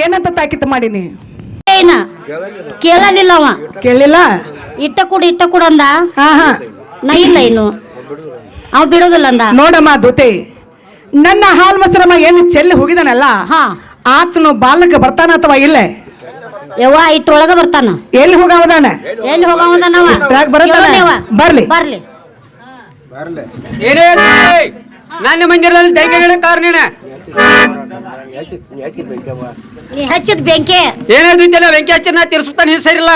ಏನಂತ ತಾಕಿತ್ ಮಾಡೀನಿ? ಏನ ಕೇಳಲಿಲ್ಲ ಅವ. ಕೇಳಿಲ್ಲ? ಇಟ್ಟ ಕೊಡು ಅಂದ. ಹಾ ಹಾ, ನಾ ಇಲ್ಲ ಇನ್ನು ಅವ ಬಿಡೋದಿಲ್ಲ ಅಂದ. ನೋಡಮ್ಮ ದೂತೆ, ನನ್ನ ಹಾಲ್ ಮೊಸರಮ್ಮ ಏನು ಚೆಲ್ಲಿ ಹೋಗಿದಾನಲ್ಲ, ಹಾ, ಆತನು ಬಾಲಕ ಬರ್ತಾನ ಅಥವಾ ಇಲ್ಲ? ಯವ್ವ ಇಟ್ಟೊಳಗ ಬರ್ತಾನ. ಎಲ್ಲಿ ಹೋಗವದಾನ? ಎಲ್ಲಿ ಹೋಗವದನವ? ಬರ್ಲಿ ಬರ್ಲಿ. ನನ್ನ ಮಂದಿರದಲ್ಲಿ ದೈವಗಳ ಕಾರಣ ನೀ ಹಚ್ಚಿದ ಬೆಂಕಿ ಏನಾದ್ರು ಬೆಂಕಿ ಹಚ್ಚಿ ನಾ ತಿರ್ಸುತ್ತಾನೆ ಹೆಸರಿಲ್ಲ.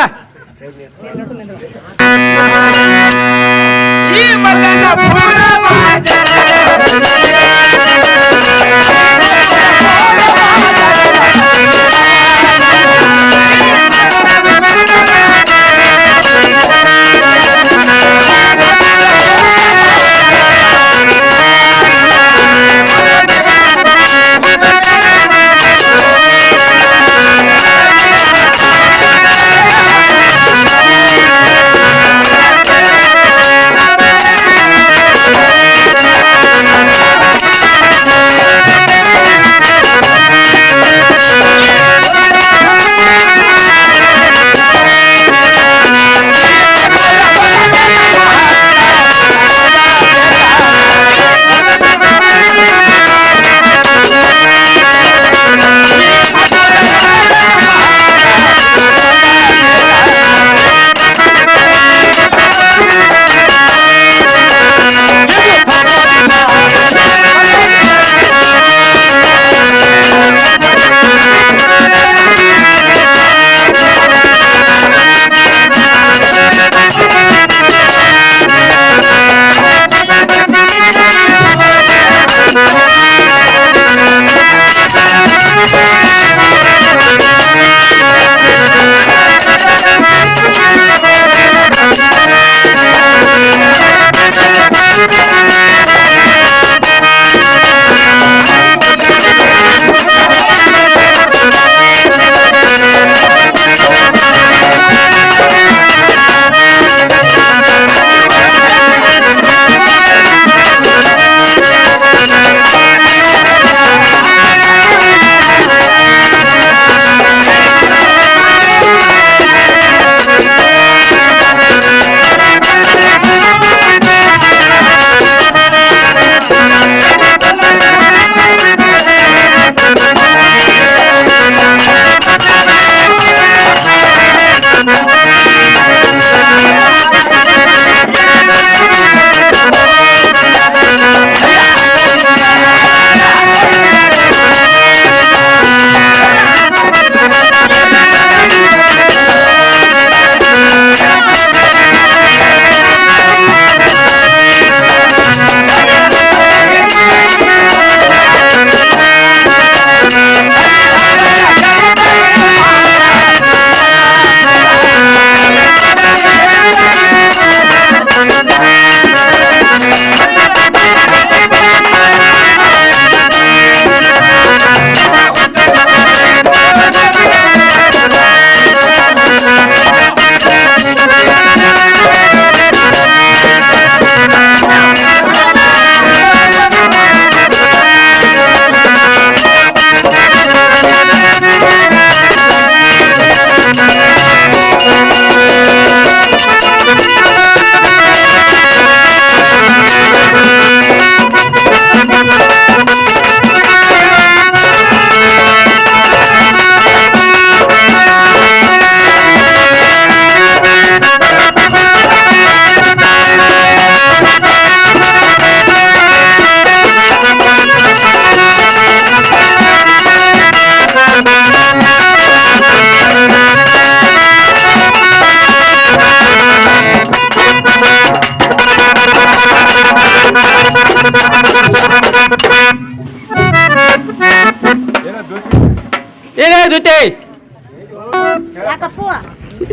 ಏನಾಗುತ್ತೆ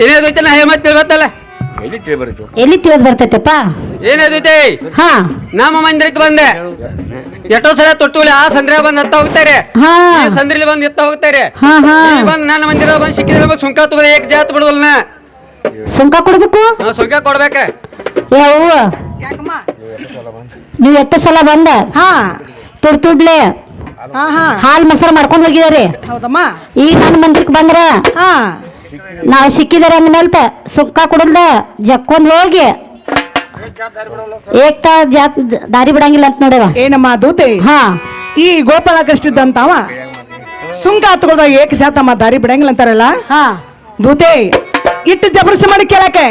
ಏನಾಗುತ್ತೆ ನಾ ಹೇಮತ್ ತಿಳ್ಬತ್ತಲ್ಲ ಎಲ್ಲಿ ತಿಳಿದ್ ಬರ್ತೈತಪ್ಪ ಏನಾಗುತ್ತೆ ಹಾ ನಮ್ಮ ಮಂದಿರಕ್ಕೆ ಬಂದೆ ಎಷ್ಟೋ ಸಲ ತೊಟ್ಟುಳಿ ಆ ಸಂದ್ರ ಬಂದ್ ಹತ್ತ ಹೋಗ್ತಾರೆ ಸಂದ್ರಲ್ಲಿ ಬಂದ್ ಎತ್ತ ಹೋಗ್ತಾರೆ ಬಂದ್ ನನ್ನ ಮಂದಿರ ಬಂದ್ ಸಿಕ್ಕಿದ್ರೆ ಸುಂಕ ತಗೋದ ಏಕ್ ಜಾತ್ ಬಿಡುವಲ್ಲ ಸುಂಕ ಕೊಡ್ಬೇಕು ಸುಂಕ ಕೊಡ್ಬೇಕ ನೀವು ಎಷ್ಟು ಸಲ ಬಂದ ತುಡ್ಲೆ ಹಾ ಹಾ ಹಾಲ್ ಮೊಸರು ಮಾಡ್ಕೊಂಡ್ ಹೋಗಿದಾರೆ. ಹೌದಮ್ಮ. ಈಗ ನನ್ನ ಮಂದಿರಕ್ಕೆ ಬಂದ್ರ ಹಾ ನಾವ್ ಸಿಕ್ಕಿದಾರೆ ಅಂದ್ಮೇಲೆ ಸುಕ್ಕ ಕುಡಲ್ದ ಜಕ್ಕೊಂಡ್ ಹೋಗಿ ಏಕ್ತಾ ದಾರಿ ಬಿಡಂಗಿಲ್ಲ ಅಂತ ನೋಡ್ಯವ. ಏನಮ್ಮ ದೂತೆ, ಹಾ ಈ ಗೋಪಾಲಕೃಷ್ಣದಂತಾವ ಸುಂಕ ಹತ್ಕೊಳ್ದ ಏಕ ಜಾತಮ್ಮ ದಾರಿ ಬಿಡಂಗಿಲ್ಲ ಅಂತಾರಲ್ಲ. ಹಾ ದೂತೆ ಇಟ್ಟು ಜಬರ್ಸಿ ಮಾಡಿ ಕೇಳಕ್ಕೆ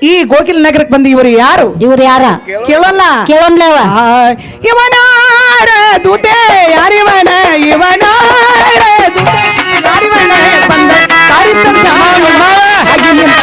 ಈ ಗೋಕಿಲ್ ನಗರಕ್ಕೆ ಬಂದು ಇವರು ಯಾರು ಇವ್ರು ಯಾರ ಕೇಳಲ್ಲ. ಕೇಳೋನ್ಲೇವ. ಇವನಾರ ದೂತೆ ಯಾರಿವನ ಇವನಾರ ದೂತೆ ಯಾರಿವನ ಬಂದ ದಾರಿ ತಂದ ಹಾಗೆ ನಿಂತ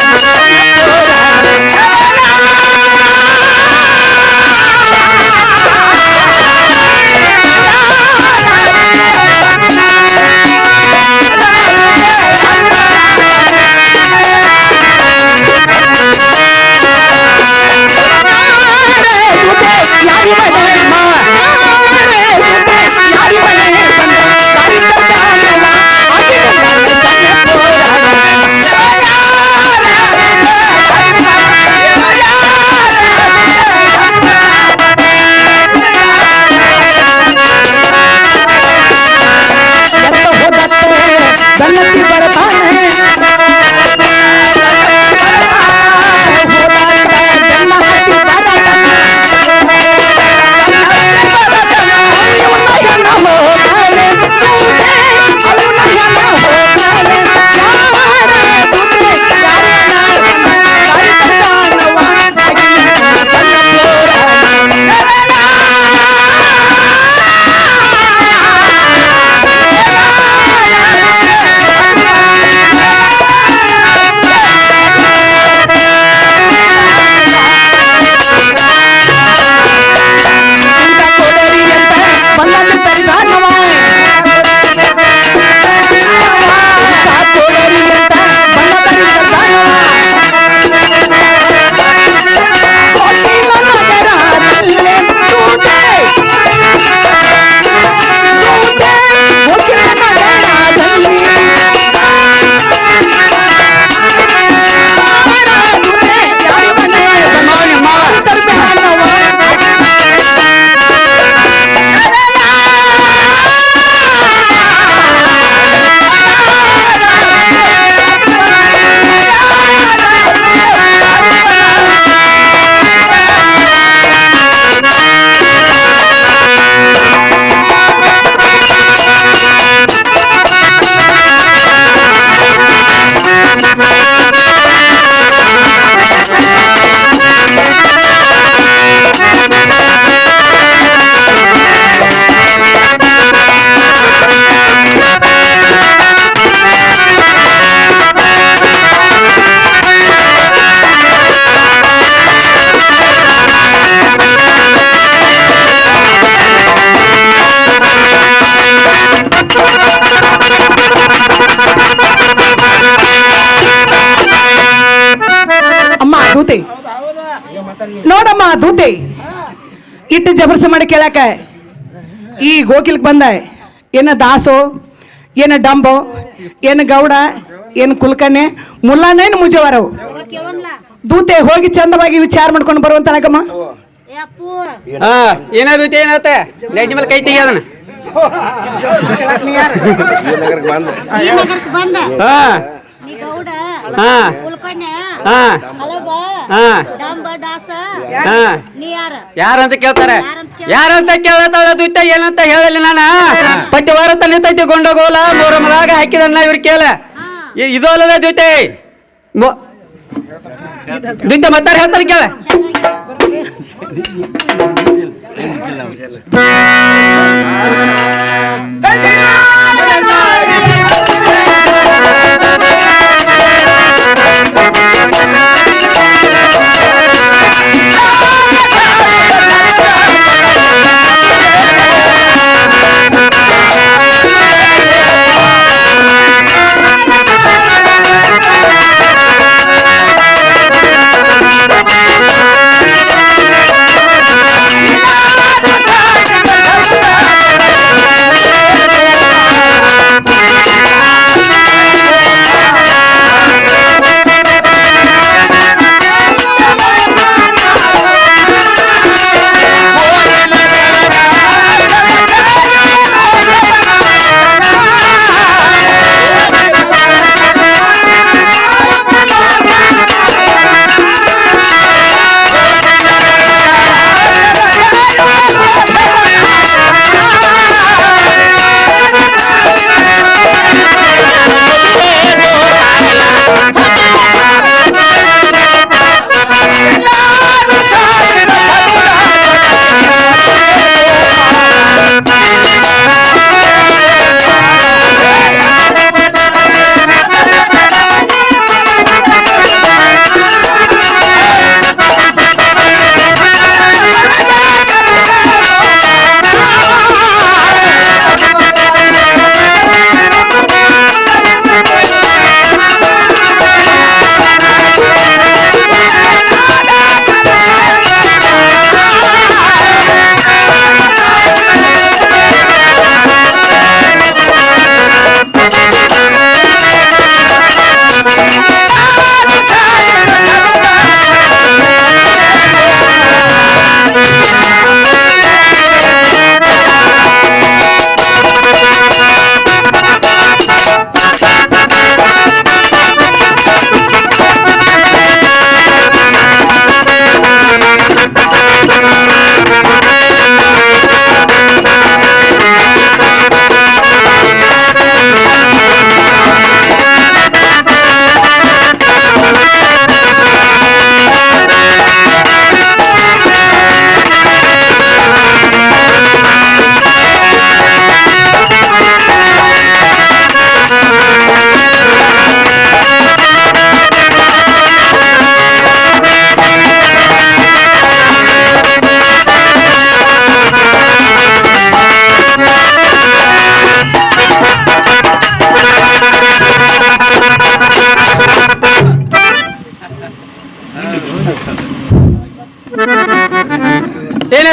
ದೂತೆ ನೋಡಮ್ಮ ದೂತೆ ಇಟ್ಟು ಜಬರ್ಸಿ ಮಾಡಿ ಕೇಳಕ ಈ ಗೋಕಿಲ್ಕ್ ಬಂದ ಏನ ದಾಸೋ ಏನ ಡಂಬೋ ಏನ ಗೌಡ ಏನ ಕುಲ್ಕನ್ಯೆ ಮುಲ್ಲಾನೇನು ಮುಜವಾರವು ದೂತೆ ಹೋಗಿ ಚಂದವಾಗಿ ವಿಚಾರ ಮಾಡ್ಕೊಂಡು ಬರುವಂತಲಗಮ್ಮ. ಏನಾದೈತಿ ಏನಾತ ಲೈಟ್ ಮೇಲೆ ಕೈ ತೆಗಿ ಅದನ್ನ. ಯಾರಂತ ಕೇಳ್ತಾರೆ, ಯಾರಂತ ಕೇಳತ್ತಾಳ ದುತ್ತ ಏನಂತ ಹೇಳಲಿ ನಾನು. ಪಟ್ಟಿ ವಾರ ತಲಿತೈತಿ ಗೊಂಡಗೋಲ ಮೂರಮದಾಗ ಹಾಕಿದನ್ನ ಇವ್ರು ಕೇಳ. ಇದು ಅಲ್ಲದ ದ್ವಿತೆ ದ್ವಿತೆ ಮತ್ತಾರ ಹೇಳ್ತಾರೆ ಕೇಳ.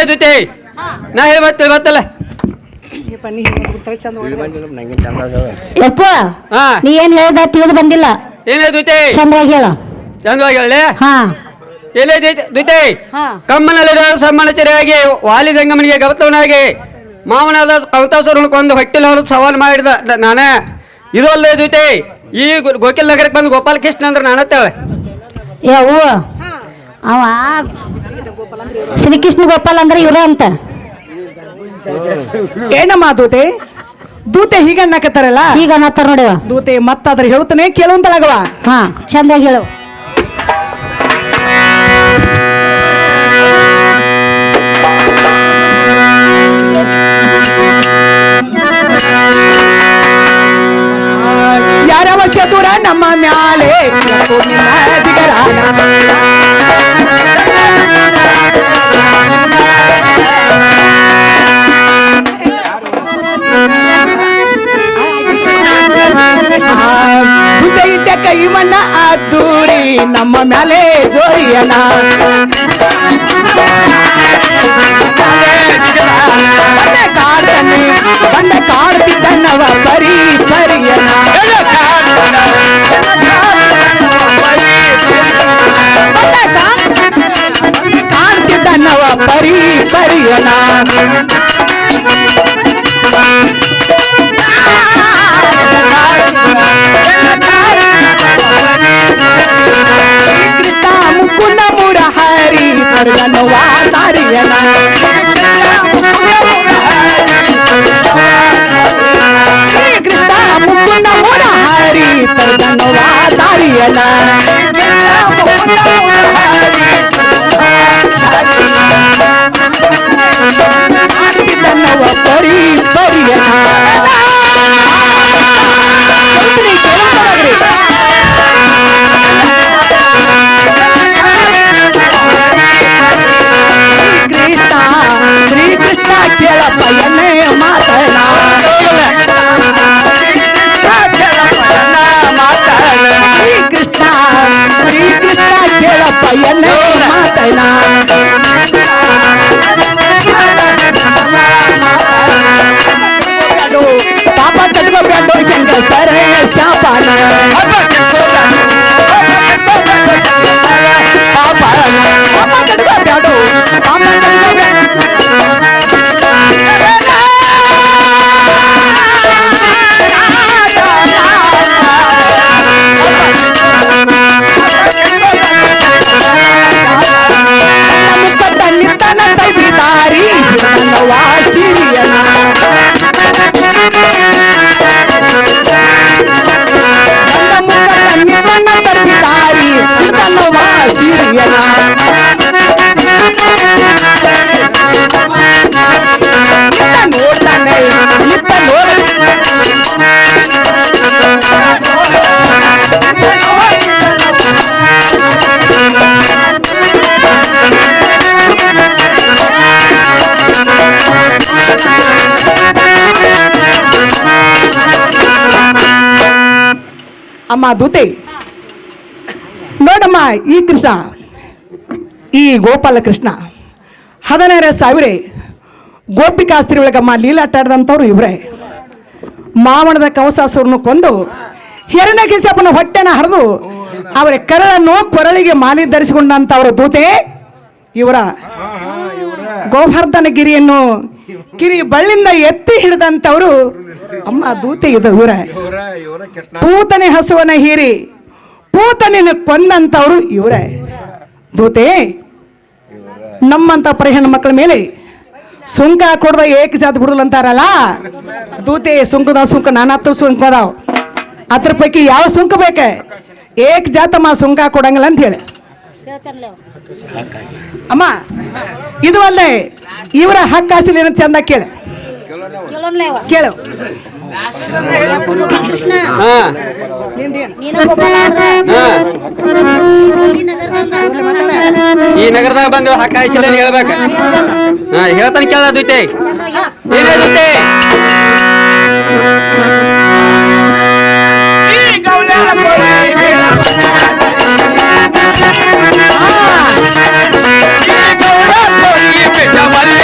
ದ್ವಿತಿ ನಾ ಹೇಳಿ ಬತ್ತಲ್ಲ ಯಪ್ಪ ಹಾ ನೀ ಏನ್ ಹೇಳ್ದ ತಿಳಿದು ಬಂದಿಲ್ಲ ಏನೇ ದ್ವಿತಿ ಚಂದ್ರಾಗಿ ಹೇಳ ಚಂದವಾಗಿ ಹೇಳಿ ಹಾ ಏನೇ ದ್ವಿತಿ ಹಾ ಕಮ್ಮನಲ್ಲಿರುವ ಸಮ್ಮನಚರಿಯಾಗಿ ವಾಲಿ ಜಂಗಮನಿಗೆ ಗೌತಮನಾಗಿ ಮಾವನಾದ ಕವತಾಸುರನ್ನು ಕೊಂದು ಹೊಟ್ಟಿಲ್ ಅವರು ಸವಾಲು ಮಾಡಿದ ನಾನೇ ಇದು ಅಲ್ಲದೆ ದ್ವಿತಿ ಈ ಗೋಕಿಲ್ ನಗರಕ್ಕೆ ಬಂದು ಗೋಪಾಲಕೃಷ್ಣ ಅಂದ್ರೆ ನಾನತ್ತೇಳೆ ಯವ್ವ ಅವ ಶ್ರೀಕೃಷ್ಣ ಗೋಪಾಲ್ ಅಂದ್ರೆ ಇವ್ರ ಅಂತ ಏನಮ್ಮ ದೂತೆ ದೂತೆ ಹೀಗೆ ಅನ್ನಕತ್ತಾರಲ್ಲ ಈಗ ಅನ್ನತ್ತಾರ ನೋಡಿವ ದೂತೆ ಮತ್ತಾದ್ರೆ ಹೇಳುತ್ತಾನೆ ಕೇಳುವಂತಲಾಗವ ಹಾ ಚಂದಾಗಿ ಹೇಳು ಯಾರವ ಚತುರ ನಮ್ಮ ಮ್ಯಾಲೆ ಮತ್ತು ನಿನ್ನ ದಿಗರಾನ. ದುಡ್ಡ ಇಟ್ಟ ಕೈ ಮಣ್ಣ ಅದ್ದೂರಿ ನಮ್ಮ ಮ್ಯಾಲೆ ಜೋರಿಯನ ಬಂಡ ಕಾಡ್ತಿದ್ದನ್ನವ ಪರಿ ಪರಿಯನ ಕಾಡ್ತಿದ್ದನ್ನವ ಪರಿ ಪರಿಯನ ಕೃಷ್ಣ ಮುಕುಂದ ಮುರಹರಿ ಪರ್ಗನವ ತಾರಿಯನ ಕೃಷ್ಣ ಮುಕುಂದ ಮುರಹರಿ ಪರ್ಗನವ ತಾರಿಯನ ತನ್ನವ ಪರಿ ಪರಿಯನ ಶ್ರೀಕೃಷ್ಣ ಕೇಳಪ್ಪ ಎನ್ನೇ ಮಾತನ ಶ್ರೀಕೃಷ್ಣ ಕೇಳಪ್ಪ ಎನ್ನೇ ಮಾತನ ಪಾಪ ಕಟ್ಕೋಬೇಕು ಹೆಂಗ ಸರೇ ಶಾಪಾನ ಪಾಪ ಕಟ್ಕೋಬೇಡು ಪಾಪ ನಿತ್ತನ ತೈಬಿದಾರಿ ವಾಸಿರಿಯನ ನಿತ್ತನ ತೈಬಿದಾರಿ ವಾಸಿರಿಯನ ನೋಡ್ತಾನೆ ನಿತ್ತ ನೋಡ ಅಮ್ಮ ದೂತೆ ನೋಡಮ್ಮ ಈ ಕೃಷ್ಣ ಈ ಗೋಪಾಲ ಕೃಷ್ಣ 16,000 ಗೋಪಿಕಾಸ್ತ್ರಿ ಒಳಗಮ್ಮ ಲೀಲಾಟ ಆಡ್ದಂಥವ್ರು ಇವರೇ ಮಾವಣದ ಕವಸಾಸುರನ್ನು ಕೊಂದು ಹಿರಣ್ಯಕೇಶಪ್ಪನ ಹೊಟ್ಟೆನ ಹರಿದು ಅವರ ಕರಳನ್ನು ಕೊರಳಿಗೆ ಮಾಲಿ ಧರಿಸಿಕೊಂಡಂತವ್ರ ದೂತೆ ಇವರ ಗೋವರ್ಧನ ಗಿರಿಯನ್ನು ಕಿರಿ ಬಳ್ಳಿಂದ ಎತ್ತಿ ಹಿಡಿದಂತವರು ಅಮ್ಮ ದೂತೆ ಇದು ಇವರ ಪೂತನೆ ಹಸುವನ ಹೀರಿ ಪೂತನೆನ ಕೊಂದಂತವ್ರು ಇವರೇ ದೂತೆ ನಮ್ಮಂತ ಪರಿಹಣ ಮಕ್ಕಳ ಮೇಲೆ ಸುಂಕ ಕೊಡದ ಏಕ ಜಾತಿ ಬಿಡುದಲ್ಲ ಅಂತಾರಲ್ಲ ದೂತೆ ಸುಂಕದ ಸುಂಕ ನಾನಾತ್ತು ಸುಂಕ ಅದಾವ ಅದ್ರ ಪೈಕಿ ಯಾವ ಸುಂಕ ಬೇಕ ಏಕ ಜಾತಮ್ಮ ಸುಂಕ ಕೊಡಂಗಿಲ್ಲ ಅಂತ ಹೇಳಿ ಅಮ್ಮ ಇದು ಅಲ್ಲೇ ಇವರ ಹಕ್ಕಾಸಿಲ್ ಏನಂತ ಚಂದ ಕೇಳು ಕೇಳು ಈ ನಗರದಾಗ ಬಂದು ಹಕ್ಕಾಯಿಸಿಲ್ಲ ಹೇಳ್ಬೇಕ ಹೇಳ್ತಾನೆ ಕೇಳ ದ್ವಿತೆ ಏನೇ ದ್ವಿತೆ Vale.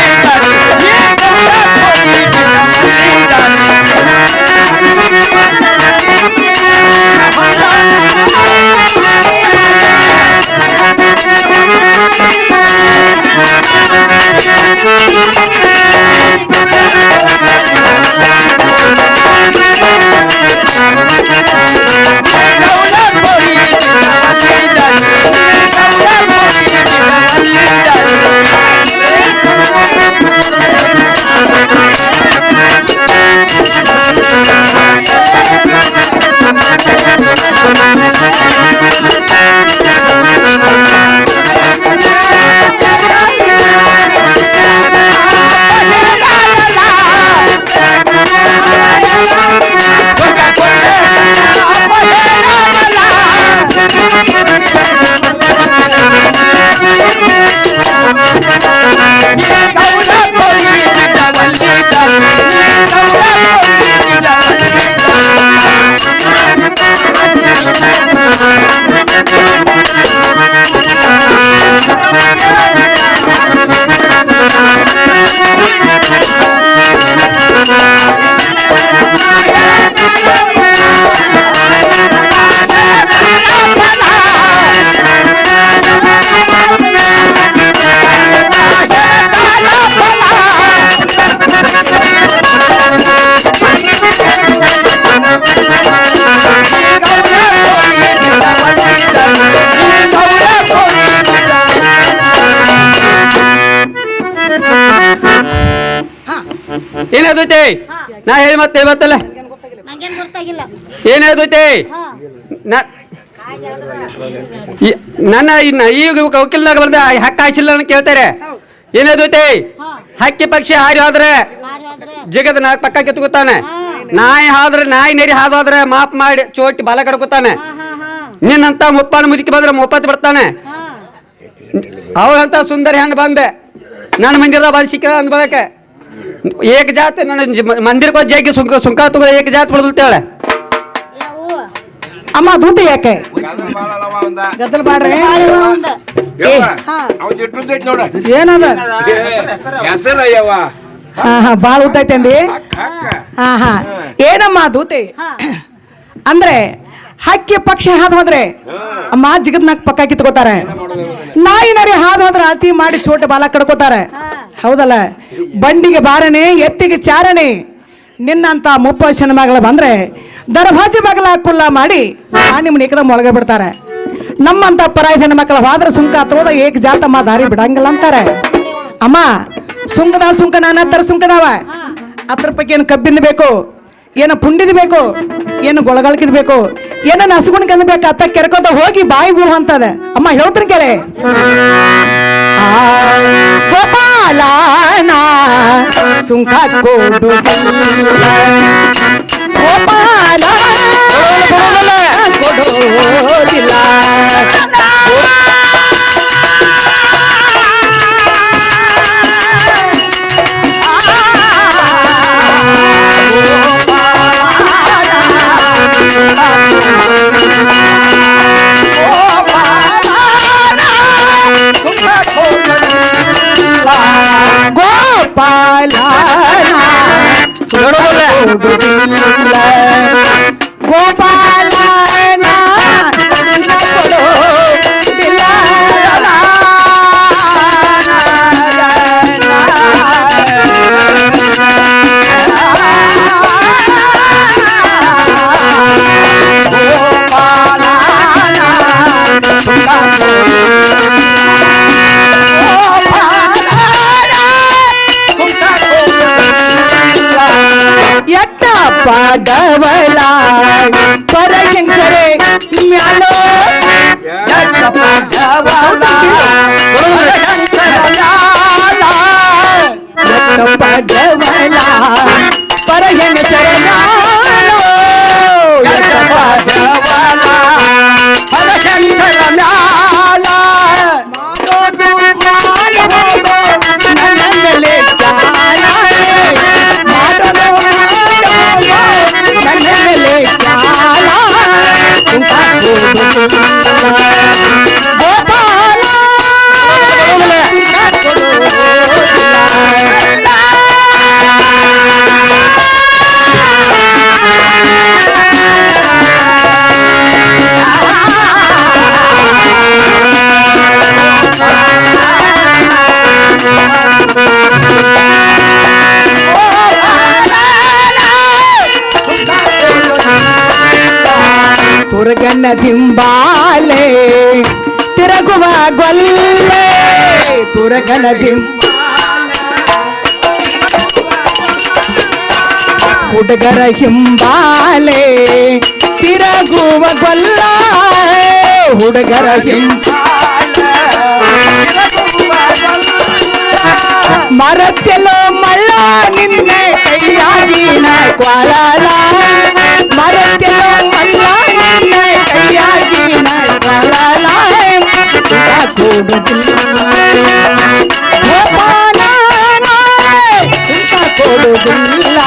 ಏನಾದೈತಿ ನಾ ಹೇಳಿ ಮತ್ತೆ ಗೊತ್ತಲ್ಲ ನಂಗೇನ್ ಗೊತ್ತಾಗಿಲ್ಲ. ಏನಾದೈತಿ ಹಾ. ನನ್ನ ಈಗ ವಕೀಲ್ನಾಗ ಬಂದ ಹಕ್ಕ ಹಾಯಿಸಿಲ್ಲ ಅಂತ ಕೇಳ್ತಾರೆ. ಏನಾದೈತಿ ಹಕ್ಕಿ ಪಕ್ಷಿ ಹಾರಿ ಹೋದ್ರೆ ಜಗದ ನಾಲ್ಕು ಪಕ್ಕ ಕಿತ್ಕೊತಾನೆ. ನಾಯಿ ಹಾದ್ರೆ ನಾಯಿ ನೆರಿ ಹಾದ್ರೆ ಮಾಪ್ ಮಾಡಿ ಚೋಟಿ ಬಾಲ ಕಡ್ಕೊತಾನೆ. ನಿನ್ನಂತ ಮುಪ್ಪಾನ ಮುದುಕಿ ಬಂದ್ರೆ ಮುಪ್ಪತ್ತು ಬಿಡ್ತಾನೆ. ಅವಳಂತ ಸುಂದರಿ ಹೆಣ್ಣು ಬಂದೆ ನನ್ನ ಮಂದಿರದ ಬಂದು ಸಿಕ್ಕ ಅಂದ್ ಬದಕ್ಕೆ ಏಕ ಜಾತಿ ನನ್ನ ಮಂದಿರಕ್ಕೆ ಜಗ್ಗಿ ಸುಂಕ ತಗೋ ಏಕ ಜಾತಿ ಬಿಡಲ್ತೇಳೆ. ಅಮ್ಮ ದೂತಿ ಯಾಕೆ ಗದ್ದಲ್ ಮಾಡ್ರಿ ಏನದ ಬಾಳ ಊತೈತೆ ಅಂದಿ. ಹಾ ಏನಮ್ಮ ದೂತಿ ಅಂದ್ರೆ ಹಕ್ಕಿ ಪಕ್ಷಿ ಹಾದು ಹೋದ್ರೆ ಅಮ್ಮ ಜಿಗದ್ನಾಕ್ ಪಕ್ಕ ಕಿತ್ಕೋತಾರೆ. ನಾಯಿ ನರಿ ಹಾದು ಹೋದ್ರೆ ಅತಿ ಮಾಡಿ ಚೋಟ ಬಾಲ ಕಡ್ಕೋತಾರೆ. ಹೌದಲ್ಲ? ಬಂಡಿಗೆ ಬಾರಣೆ ಎತ್ತಿಗೆ ಚಾರಣೆ. ನಿನ್ನಂತ ಮುಪ್ಪಶನ ಮಗಳ ಬಂದ್ರೆ ದರಭಾಜಿ ಬಾಗಲ ಕುಲ್ಲ ಮಾಡಿ ನಿಮ್ಮನ್ನ ಏಕದ ಮೊಳಗ ಬಿಡ್ತಾರೆ. ನಮ್ಮಂತ ಪರಾಯಿ ಹೆಣ್ಣು ಮಕ್ಕಳ ಹೋದ್ರೆ ಸುಂಕ ತೋದ ಏಕ ಜಾತಮ್ಮ ದಾರಿ ಬಿಡಂಗಿಲ್ಲ ಅಂತಾರೆ. ಅಮ್ಮ ಸುಂಕ ನಾನಾ ತರ ಸುಂಕದಾವ. ಅದ್ರ ಬಗ್ಗೆ ಏನು ಕಬ್ಬಿನ ಬೇಕು, ಏನು ಪುಂಡಿದ ಬೇಕು, ಏನು ಗೊಳಗಳಿದ್ ಬೇಕು, ಏನ ನಸ್ಗುಣ್ ಕಂದಬೇಕು. ಅತ್ತ ಕೆರ್ಕೋತ ಹೋಗಿ ಬಾಯಿ ಬೀಳು ಅಂತದ. ಅಮ್ಮ ಹೇಳ್ತೀನಿ ಕೇಳಿ. ಗೋಪಾಲನ ಸುಂಕ ಕೊಡು ಗೋಪಾಲ ಕೊಡೋದಿಲ್ಲ. ಗೋಪಾಲ ಗೋಪಾಲನ ಎಟ್ಟ ಪಾಡವಲ ಪರಗಿಂಸರೆ ಮ್ಯಾಲೋ ಎಟ್ಟ ಪಾಡವಲ ಎಟ್ಟ ಪಾಡವಲ ಪರಗಿಂಸರೆ ಮ್ಯಾಲೋ ಎಟ್ಟ ಪಾಡವಲ ಪರಗಿಂಸರೆ ಮ್ಯಾಲೋ ನನ್ನಲ್ಲೇ ತುರಗಣ್ಣ ದಿಂಬಾಲೆ ತಿರುಗುವ ಗೊಲ್ಲೆ ತುರಗಣ ಹುಡುಗರ ಹಿಂಬಾಲೆ ತಿರುಗುವ ಗೊಲ್ಲ ಹುಡುಗರ ಮರತ್ತೆಲ್ಲೋ ಮಳ್ಳ ನಿನ್ನ ಕೈಯಾಗಿನ ಕ್ವಾಲಲ ಮರತ್ತೆಲ್ಲೋ ಮಳ್ಳ ನಿನ್ನ ಕೈಯಾಗಿನ ಕೊಡುವುದಿಲ್ಲ ಗೋಪಾಲ ಸುಂಕ ಕೊಡುವುದಿಲ್ಲ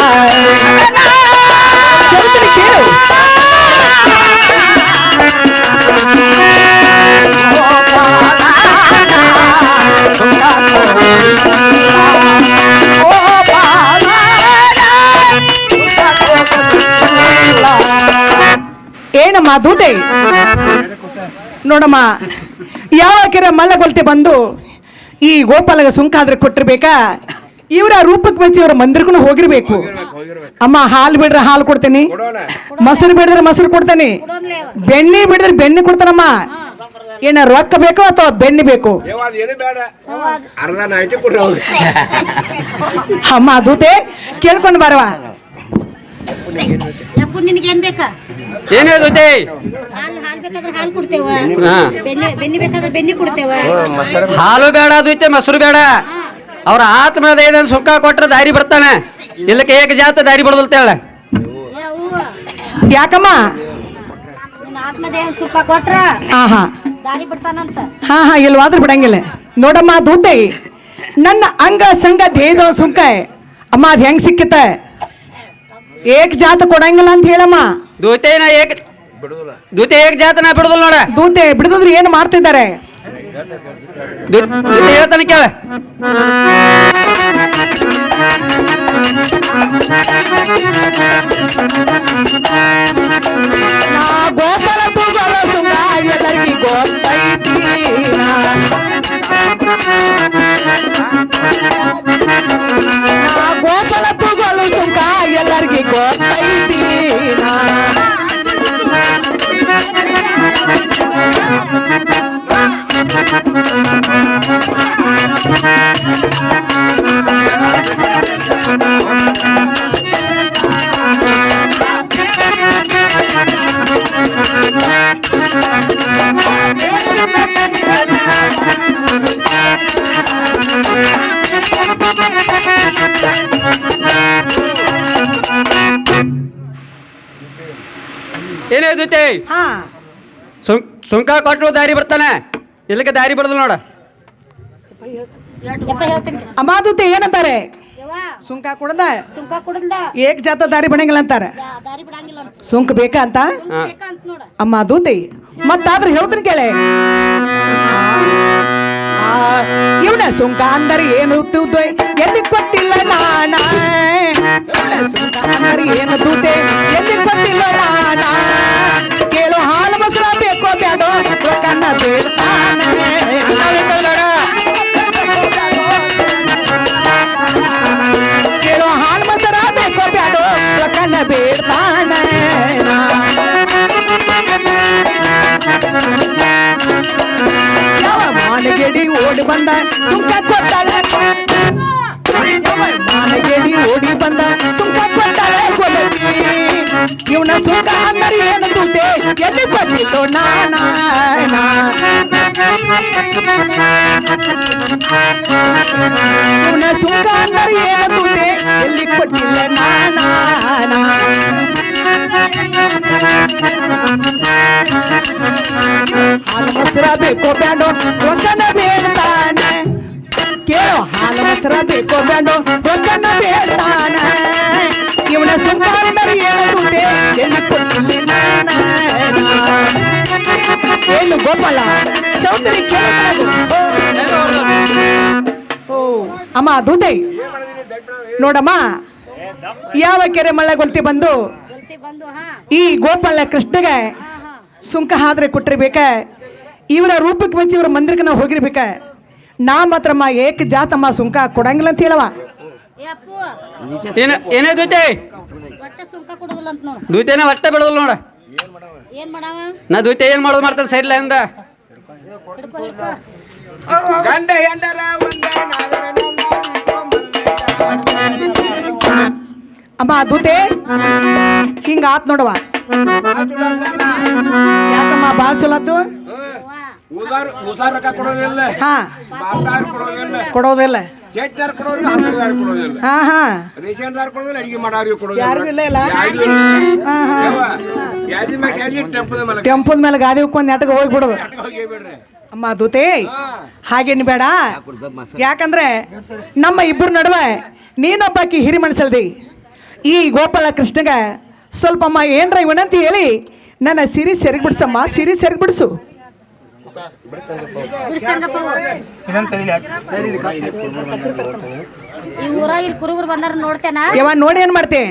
ಕೇಳ್ತೀನಿ ಕೇಳು ಏನಮ್ಮ ದೂತೆ ನೋಡಮ್ಮ ಯಾವಾಕೆರ ಮಳ್ಳಗೊಲ್ತೆ ಬಂದು ಈ ಗೋಪಾಲಗ ಸುಂಕ ಆದ್ರೆ ಕೊಟ್ಟಿರ್ಬೇಕಾ ಇವರ ರೂಪಕ್ಕೆ ಮೆಚ್ಚಿ ಇವ್ರ ಮಂದಿರಕ್ಕೂ ಹೋಗಿರ್ಬೇಕು ಅಮ್ಮ ಹಾಲು ಬಿಡ್ರೆ ಹಾಲು ಕೊಡ್ತೇನೆ ಮೊಸರು ಬಿಡಿದ್ರೆ ಮೊಸರು ಕೊಡ್ತೇನೆ ಬೆಣ್ಣೆ ಬಿಡಿದ್ರೆ ಬೆಣ್ಣೆ ಕೊಡ್ತಾನಮ್ಮ ಏನ ರೊಕ್ಕ ಬೇಕೋ ಅಥವಾ ಬೆಣ್ಣೆ ಬೇಕು ಅಮ್ಮ ದೂತೆ ಕೇಳ್ಕೊಂಡು ಬರವಾ ಯಪ್ಪು ನಿನಗೇನ್ ಬೇಕಾ ಏನೇ ಜೊತೆ ಹಾಲು ಬೇಕಾದ್ರೆ ಹಾಲು ಕೊಡ್ತೇವ ಬೆಣ್ಣೆ ಬೇಕಾದ್ರೆ ಬೆಣ್ಣೆ ಕೊಡ್ತೇವ ಹಾಲು ಬೇಡ ಅದೈತೆ ಮೊಸರು ಬೇಡ ಅವ್ರ ಆತ್ಮದ ಏನೇನು ಸುಖ ಕೊಟ್ರೆ ದಾರಿ ಬರ್ತಾನೆ ಇಲ್ಲಕ್ಕೆ ಏಕ ಜಾತ ದಾರಿ ಬಿಡದಲ್ತೇಳ ಯಾಕಮ್ಮ ನಿನ್ನ ಆತ್ಮದೇಹ ಸುಖ ಕೊಟ್ರ ಹಾ ದಾರಿ ಬಿಡ್ತಾನಂತ ಹಾ ಇಲ್ವಾದ್ರೂ ಬಿಡಂಗಿಲ್ಲ ನೋಡಮ್ಮ ದೂತೆ ನನ್ನ ಅಂಗ ಸಂಗ ದೇಹದ ಸುಂಕ ಅಮ್ಮ ಅದ್ ಹೆಂಗ್ ಸಿಕ್ಕಿತ ಏಕ್ ಜಾತ ಕೊಡಂಗಿಲ್ಲ ಅಂತ ಹೇಳಮ್ಮ ದೂತೇನ ಏಕ ದೂತೆ ಏಕ ಜಾತ ನಾ ಬಿಡುದಿಲ್ಲ ನೋಡ ದೂತೆ ಬಿಡದಿದ್ರೆ ಏನು ಮಾಡ್ತಿದ್ದಾರೆ ದೂತೆ ಹೇಳ್ತಾನೆ ಕೇಳ ನಾ ಗೋಪಾಲ ತೂಗಲ ಸುಂಗ ಎಲ್ಲರಿಗೂ ಗೊತ್ತೈತಿ ನಾ ಗೋಪಾಲ ತೂಗಲ ಸುಂಗ ಎಲ್ಲರಿಗೂ ಗೊತ್ತೈತಿ ಏನೇ ಜೊತೆ ಹಾ ಸುಂಕ ಕೊಟ್ಟರು ದಾರಿ ಬರ್ತಾನೆ ಇಲ್ಲಕ್ಕೆ ದಾರಿ ಬಿಡದಲ್ಲ ನೋಡ ಯಪ್ಪ ಹೇಳ್ತೀನಿ ಅಮಾದುತೆ ಏನಂತಾರೆ ಯವ್ವ ಸುಂಕ ಕೊಡದ ಸುಂಕ ಕೊಡಲ್ದ ಏಕ್ ಜಾತ ದಾರಿ ಬಿಡಂಗಿಲ್ಲ ಅಂತಾರ ದಾರಿ ಬಿಡಂಗಿಲ್ಲ ಅಂತ ಸುಂಕ ಬೇಕಾ ಅಂತ ಬೇಕಂತ ನೋಡ ಅಮ್ಮ ದೂತೆ ಮತ್ತಾದ್ರೂ ಹೇಳ್ತೀನಿ ಕೇಳೆ ಇವನ ಸುಂಕ ಅಂದರೆ ಏನು ತೂತೆ ಎಲ್ಲಿ ಕೊಟ್ಟಿಲ್ಲ ನಾನ ಸುಂಕ ಅಂದರೆ ಏನು ತೂತೆ ಎಲ್ಲಿ ಕೊಟ್ಟಿಲ್ಲ ನಾನ ಕೇಳು ಹಾಲು ಮೊಸರ ಬೇಕೋ ಬ್ಯಾಡೋ ರೊಕ್ಕನ್ನ ಬೇಡ್ತಾನೆ ಕೇಳು ಹಾಲು ಮೊಸರ ಬೇಕೋ ಬ್ಯಾಡೋ ರೊಕ್ಕನ್ನ ಬೇಡ್ತಾನೆ ಯಾವ ಮಾನಗೆಡಿ ಓಡಿ ಬಂದ ಸುಂಕ ಕೊಟ್ಟಾಳೆ ಮಾನಗೆಡಿ ಓಡಿ ಬಂದ ಸುಂಕ ಕೊಟ್ಟಾಳೆ ಕೊಲಗಿ ಇವನ ಸುಂಕ ಅಂದರೆ ಏನು ದುಡ್ಡೆ ಎಲ್ಲಿ ಕೊಟ್ಟಿದ್ದು ನಾನ ಇವನ ಸುಂಕ ಅಂದರೆ ಏನು ದುಡ್ಡೆ ಎಲ್ಲಿ ಕೊಟ್ಟಿಲ್ಲ ನಾನ ಹಾಲು ಮೊಸರ ಬೇಕೋ ಬ್ಯಾಡೋ ರೊಕ್ಕನ ಬೇಡ್ತಾನೆ ಕೇಳೋ ಹಾಲು ಮೊಸರ ಬೇಕೋ ಬ್ಯಾಡೋ ರೊಕ್ಕನ ಬೇಡ್ತಾನೆ ಇವನ ಸುಂದರಿ ಏನು ದುಡ್ಡೆ ಎಲ್ಲಿ ಕೊಟ್ಟಿಲ್ಲ ಏನು ಗೋಪಾಲ ಸೌಂದರ್ಯ ಓ ಅಮ್ಮ ದುಡ್ಡೆ ನೋಡಮ್ಮ ಯಾವ ಕೆರೆ ಮಳ್ಳಗೊಲ್ತಿ ಬಂದು ಬಂದು ಹಾ ಈ ಗೋಪಾಲ ಕೃಷ್ಣಗೆ ಸುಂಕ ಹಾದ್ರೆ ಕೊಟ್ಟಿರ್ಬೇಕ ಇವರ ರೂಪಕ್ಕೆ ಮೆಚ್ಚಿ ಇವ್ರ ಮಂದಿರಕ್ಕೆ ನಾವು ಹೋಗಿರ್ಬೇಕ ನಾ ಮಾತ್ರಮ್ಮ ಏಕ ಜಾತಮ್ಮ ಸುಂಕ ಕೊಡಂಗಿಲ್ಲ ಅಂತ ಹೇಳವ ಯಪ್ಪು ಏನೇ ದೂತೆ ಒಟ್ಟ ಸುಂಕ ಕೊಡೋದಿಲ್ಲ ಅಂತ ನೋಡ ದೂತೇನ ಒಟ್ಟ ಬಿಡೋದಿಲ್ಲ ನೋಡ ಏನ್ ಮಾಡಾವ ನಾ ದೂತೆ ಏನ್ ಮಾಡೋದು ಮಾಡ್ತಾನೆ ಸೈಡ್ಲ ಹಿಂದ ಹಿಡ್ಕೊ ಹಿಡ್ಕೊ ಗಂಡ ಹೆಂಡರ ಅಮ್ಮ ದೂತೆ ಹಿಂಗ ಆತ್ ನೋಡವ ಯಾಕಮ್ಮ ಬಾಳ ಚಲೋ ಆತು ಉಸಾರ ರೊಕ್ಕ ಕೊಡೋದಿಲ್ಲ, ಹಾ ಬಾಲ್ದಾರ್ ಕೊಡೋದಿಲ್ಲ, ಕೊಡೋದಿಲ್ಲ ಚೇಟ್ದಾರ್ ಕೊಡೋದಿಲ್ಲ, ಹಂತದಾರ್ ಕೊಡೋದಿಲ್ಲ, ಹಾ ಹಾ ರೇಷನ್ದಾರ್ ಕೊಡೋದಿಲ್ಲ, ಅಡಿಗೆ ಮಾಡೋರಿಗೆ ಕೊಡೋದಿಲ್ಲ. ಯಾರಿಗೂ ಇಲ್ಲ ಇಲ್ಲ ಯಾರಿಗೂ ಇಲ್ಲ. ಹಾ ಹಾ ಯವ್ವ, ಯಾದಿ ಮ್ಯಾಗ್ ಯಾದಿ ಟೆಂಪದ ಮೇಲೆ ಟೆಂಪದ ಮೇಲೆ ಗಾದಿ ಉಕ್ಕೊಂಡ್ ನೆಟ್ಗೆ ಹೋಗ್ಬಿಡೋದು ಹೋಗಿ ಬಿಡ್ರಿ. ಅಮ್ಮ ದೂತೆ ಹಾಗೇನು ಬೇಡ, ಯಾಕಂದ್ರೆ ನಮ್ಮ ಇಬ್ಬರ ನಡುವೆ ನೀನೊಬ್ಬಾಕಿ ಹಿರಿ ಮನಸ್ಸಲ್ದಿ. ಈ ಗೋಪಾಲ ಕೃಷ್ಣಗ ಸ್ವಲ್ಪಮ್ಮ ಏನ್ರ ವಿನಂತಿ ಹೇಳಿ ನನ್ನ ಸಿರಿ ಸೆರಗ್ ಬಿಡ್ಸಮ್ಮ, ಸಿರಿ ಸೆರಗ್ ಬಿಡಿಸು. ಈ ಊರಾಗ ಇಲ್ಲಿ ಕುರುಬರು ಬಂದಾರ ನೋಡ್ತೇನ. ಯವ ನೋಡಿ ಏನ್ ಮಾಡ್ತಿ,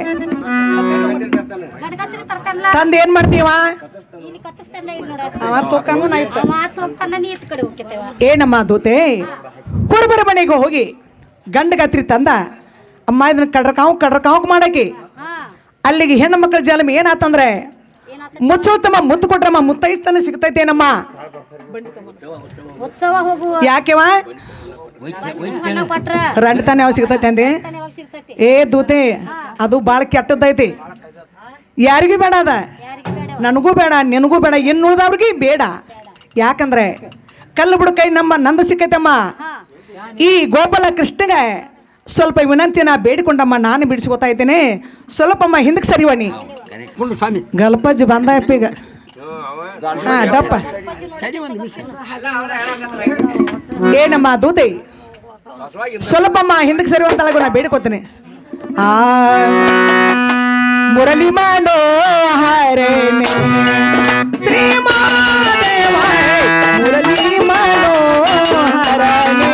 ಗಡ್ಗತ್ರಿ ತರ್ತಾನಲ್ಲ, ತಂದ ಏನ್ ಮಾಡ್ತೀವ? ಇಲ್ಲಿ ಕತ್ತರಿಸ್ತಾನಲ್ಲ, ಇಲ್ಲಿ ನೋಡ ಅವ ತೂಕನು ನಾಯ್ತು. ಮಾತು ಹೋಗ್ತಾನ, ನೀ ಇತ್ ಕಡೆ ಹೋಗ್ತೇವ. ಏನಮ್ಮ ದೂತೆ, ಕುರುಬರ ಮನೆಗೆ ಹೋಗಿ ಗಂಡ ಗತ್ರಿ ತಂದ ಅಮ್ಮ ಇದನ್ನ ಕಡ್ರಕಾವ್ ಮಾಡಾಕಿ. ಅಲ್ಲಿಗೆ ಹೆಣ್ಣು ಮಕ್ಕಳ ಜಲಮ ಏನಾತಂದ್ರೆ ಮುಚ್ಚೋತಮ್ಮ ಮುತ್ತು ಕೊಟ್ರಮ್ಮ ಮುತ್ತೈಸ್ತಾನೆ ಸಿಗ್ತೈತೇನಮ್ಮ. ಉತ್ಸವ ಹೋಗುವ ಯಾಕೆವ ಕೊಟ್ರ ರಂಡ್ ತಾನೆ ಯಾವ ಸಿಗ್ತೈತೆ ಅಂದೆ? ಯಾವಾಗ ಸಿಗ್ತೈತಿ? ಏ ದೂತೆ ಅದು ಭಾಳ ಕೆಟ್ಟದ್ದೈತಿ, ಯಾರಿಗೂ ಬೇಡ ಅದ, ಯಾರಿಗೆ ಬೇಡ? ನನಗೂ ಬೇಡ, ನಿನಗೂ ಬೇಡ, ಇನ್ನು ಉಳ್ದವ್ರಿಗೆ ಬೇಡ. ಯಾಕಂದ್ರೆ ಕಲ್ಲು ಬುಡಕೈ ನಮ್ಮ ನಂದು ಸಿಕ್ಕೈತಮ್ಮ. ಈ ಗೋಪಾಲ ಕೃಷ್ಣಗೆ ಸ್ವಲ್ಪ ವಿನಂತಿನ ಬೇಡಿಕೊಂಡಮ್ಮ, ನಾನು ಬಿಡಿಸ್ಕೊತಾ ಇದ್ದೇನೆ. ಸ್ವಲ್ಪಮ್ಮ ಹಿಂದಕ್ಕೆ ಸರಿವಣಿ. ಗಲ್ಪಜ್ಜಿ ಬಂದಪ್ಪ ಈಗ. ಹಾ ಡಪ್ಪ ಏನಮ್ಮ ದೂತೆ, ಸ್ವಲ್ಪಮ್ಮ ಹಿಂದಕ್ಕೆ ಸರಿವಂತಳಗು ನಾ ಬೇಡಿಕೊತೀನಿ. ಆ ಮುರಳಿ ಮನೋಹರನೆ ಶ್ರೀಮಾದೇವ ಮುರಳಿ ಮನೋಹರನೆ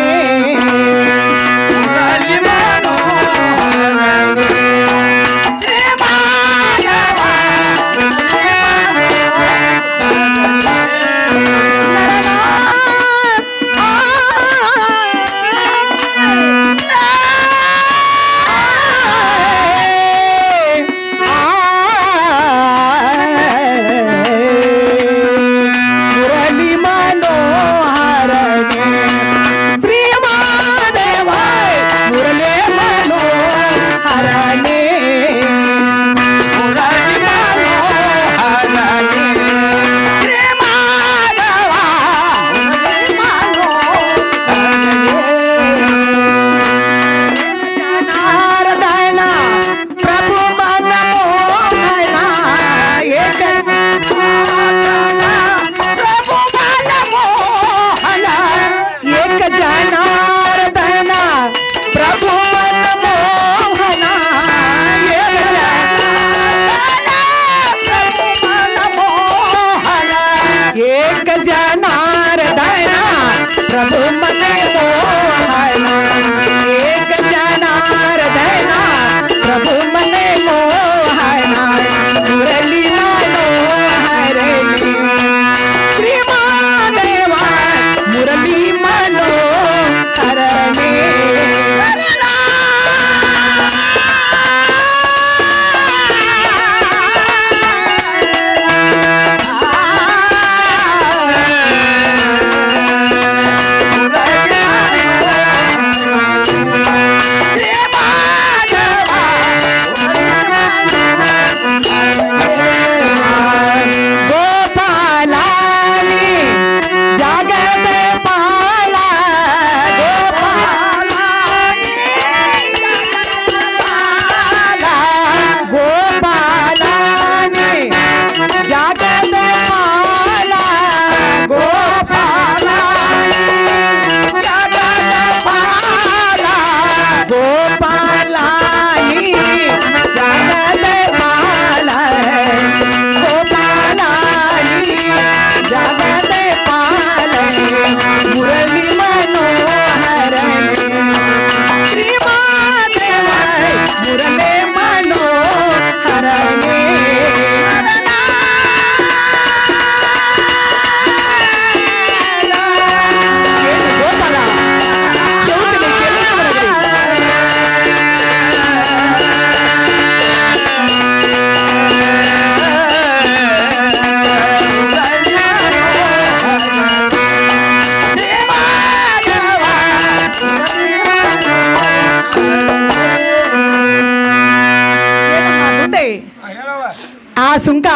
ಆ ಸುಂಕ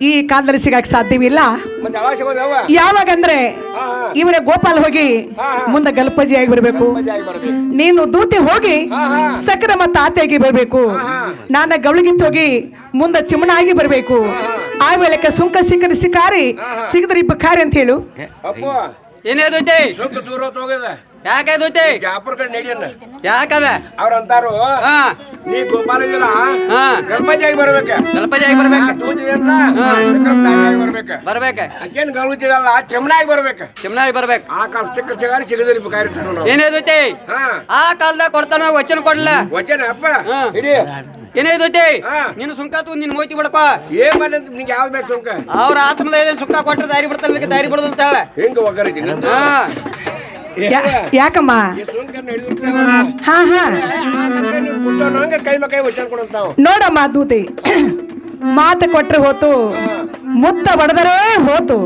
ಈ ಕಾಲದಲ್ಲಿ ಸಿಗಕ್ಕೆ ಸಾಧ್ಯವಿಲ್ಲ. ಯಾವಾಗಂದ್ರೆ ಇವರೇ ಗೋಪಾಲ್ ಹೋಗಿ ಮುಂದೆ ಗಲ್ಪಜಿ ಆಗಿ ಬರ್ಬೇಕು, ನೀನು ದೂತಿ ಹೋಗಿ ಸಕ್ರಮ ತಾತೆಯಾಗಿ ಬರ್ಬೇಕು, ನಾನು ಗೌಳಿಗಿತ್ತು ಹೋಗಿ ಮುಂದೆ ಚಿಮಣ ಆಗಿ ಬರ್ಬೇಕು, ಆ ವೇಳೆಗೆ ಸುಂಕ ಸಿಕ್ಕರೆ ಸಿಕಾರಿ ಸಿಗದ್ರಿ ಬಕಾರಿ ಅಂತ ಹೇಳು. ಅಪ್ಪು ಏನೇದೈತಿ ಸ್ವಲ್ಪ ದೂರ ಹೊತ್ತು ಹೋಗದ ಯಾಕೈದೈತಿ ಜಾಪುರ ಕಡೆ ನಡಿಯನ್ನ ಯಾಕದ ಅವ್ರ ಅಂತಾರು ಹಾ ನೀ ಗೋಪಾಲ ಇದೀರ ಹಾ ಗಣಪತಿಯಾಗಿ ಬರ್ಬೇಕ ಗಣಪತಿಯಾಗಿ ಬರ್ಬೇಕ ತೂತಿದಲ್ಲ ಚಕ್ರತಾಯಿಯಾಗಿ ಬರ್ಬೇಕ ಬರ್ಬೇಕ ಅಕ್ಕೇನ್ ಗಳುತಿದಲ್ಲ ಚಮನಾಗಿ ಬರ್ಬೇಕ ಚಿಮ್ನಾಗಿ ಬರ್ಬೇಕ ಆ ಕಾಲ ಚಿಕ್ಕ ಸಿಗಾರಿ ಸಿಗದ್ರಿ ಬೇಕಾರಿ ನಾವು ಏನೇದೈತಿ ಹಾ ಆ ಕಾಲದಾಗ ಕೊಡ್ತಾನ ವಚನ ಕೊಡ್ಲ ವಚನ ಅಪ್ಪ ಹಾ. ಇಡಿ ಏನೇದೈತಿ ಹಾ. ನೀನು ಸುಂಕ ತೂ ನಿನ್ ಮೋಯ್ತಿ ಬಿಡಕೋ ಏನ್ ಮಾಡಿ ನಿಂಗೆ ಯಾವ್ದು ಬೇಕು ಸುಮ್ಕ ಅವ್ರ ಆತ್ಮದ ಏನ್ ಸುಂಕ ಕೊಟ್ರೆ ದಾರಿ ಬಿಡ್ತಾನ ದಾರಿ ಬಿಡೋದು ಅಂತ ಹೇಳ ಹೆಂಗ ಒಗ್ಗರೈತಿ ನಿಂದು ಹಾ ಯಾಕಮ್ಮ ಈ ಸುಮ್ಕ ನಡೆದಿರ್ತಾವ ಹಾ ಹಾ ಹಂಗ ಕೈ ಮೈ ವಚನ ಕೊಡಂತಾವ ನೋಡಮ್ಮ ದೂತಿ ಮಾತು ಕೊಟ್ರೆ ಹೋತು ಮುತ್ತ ಬಡದರೆ ಹೋತು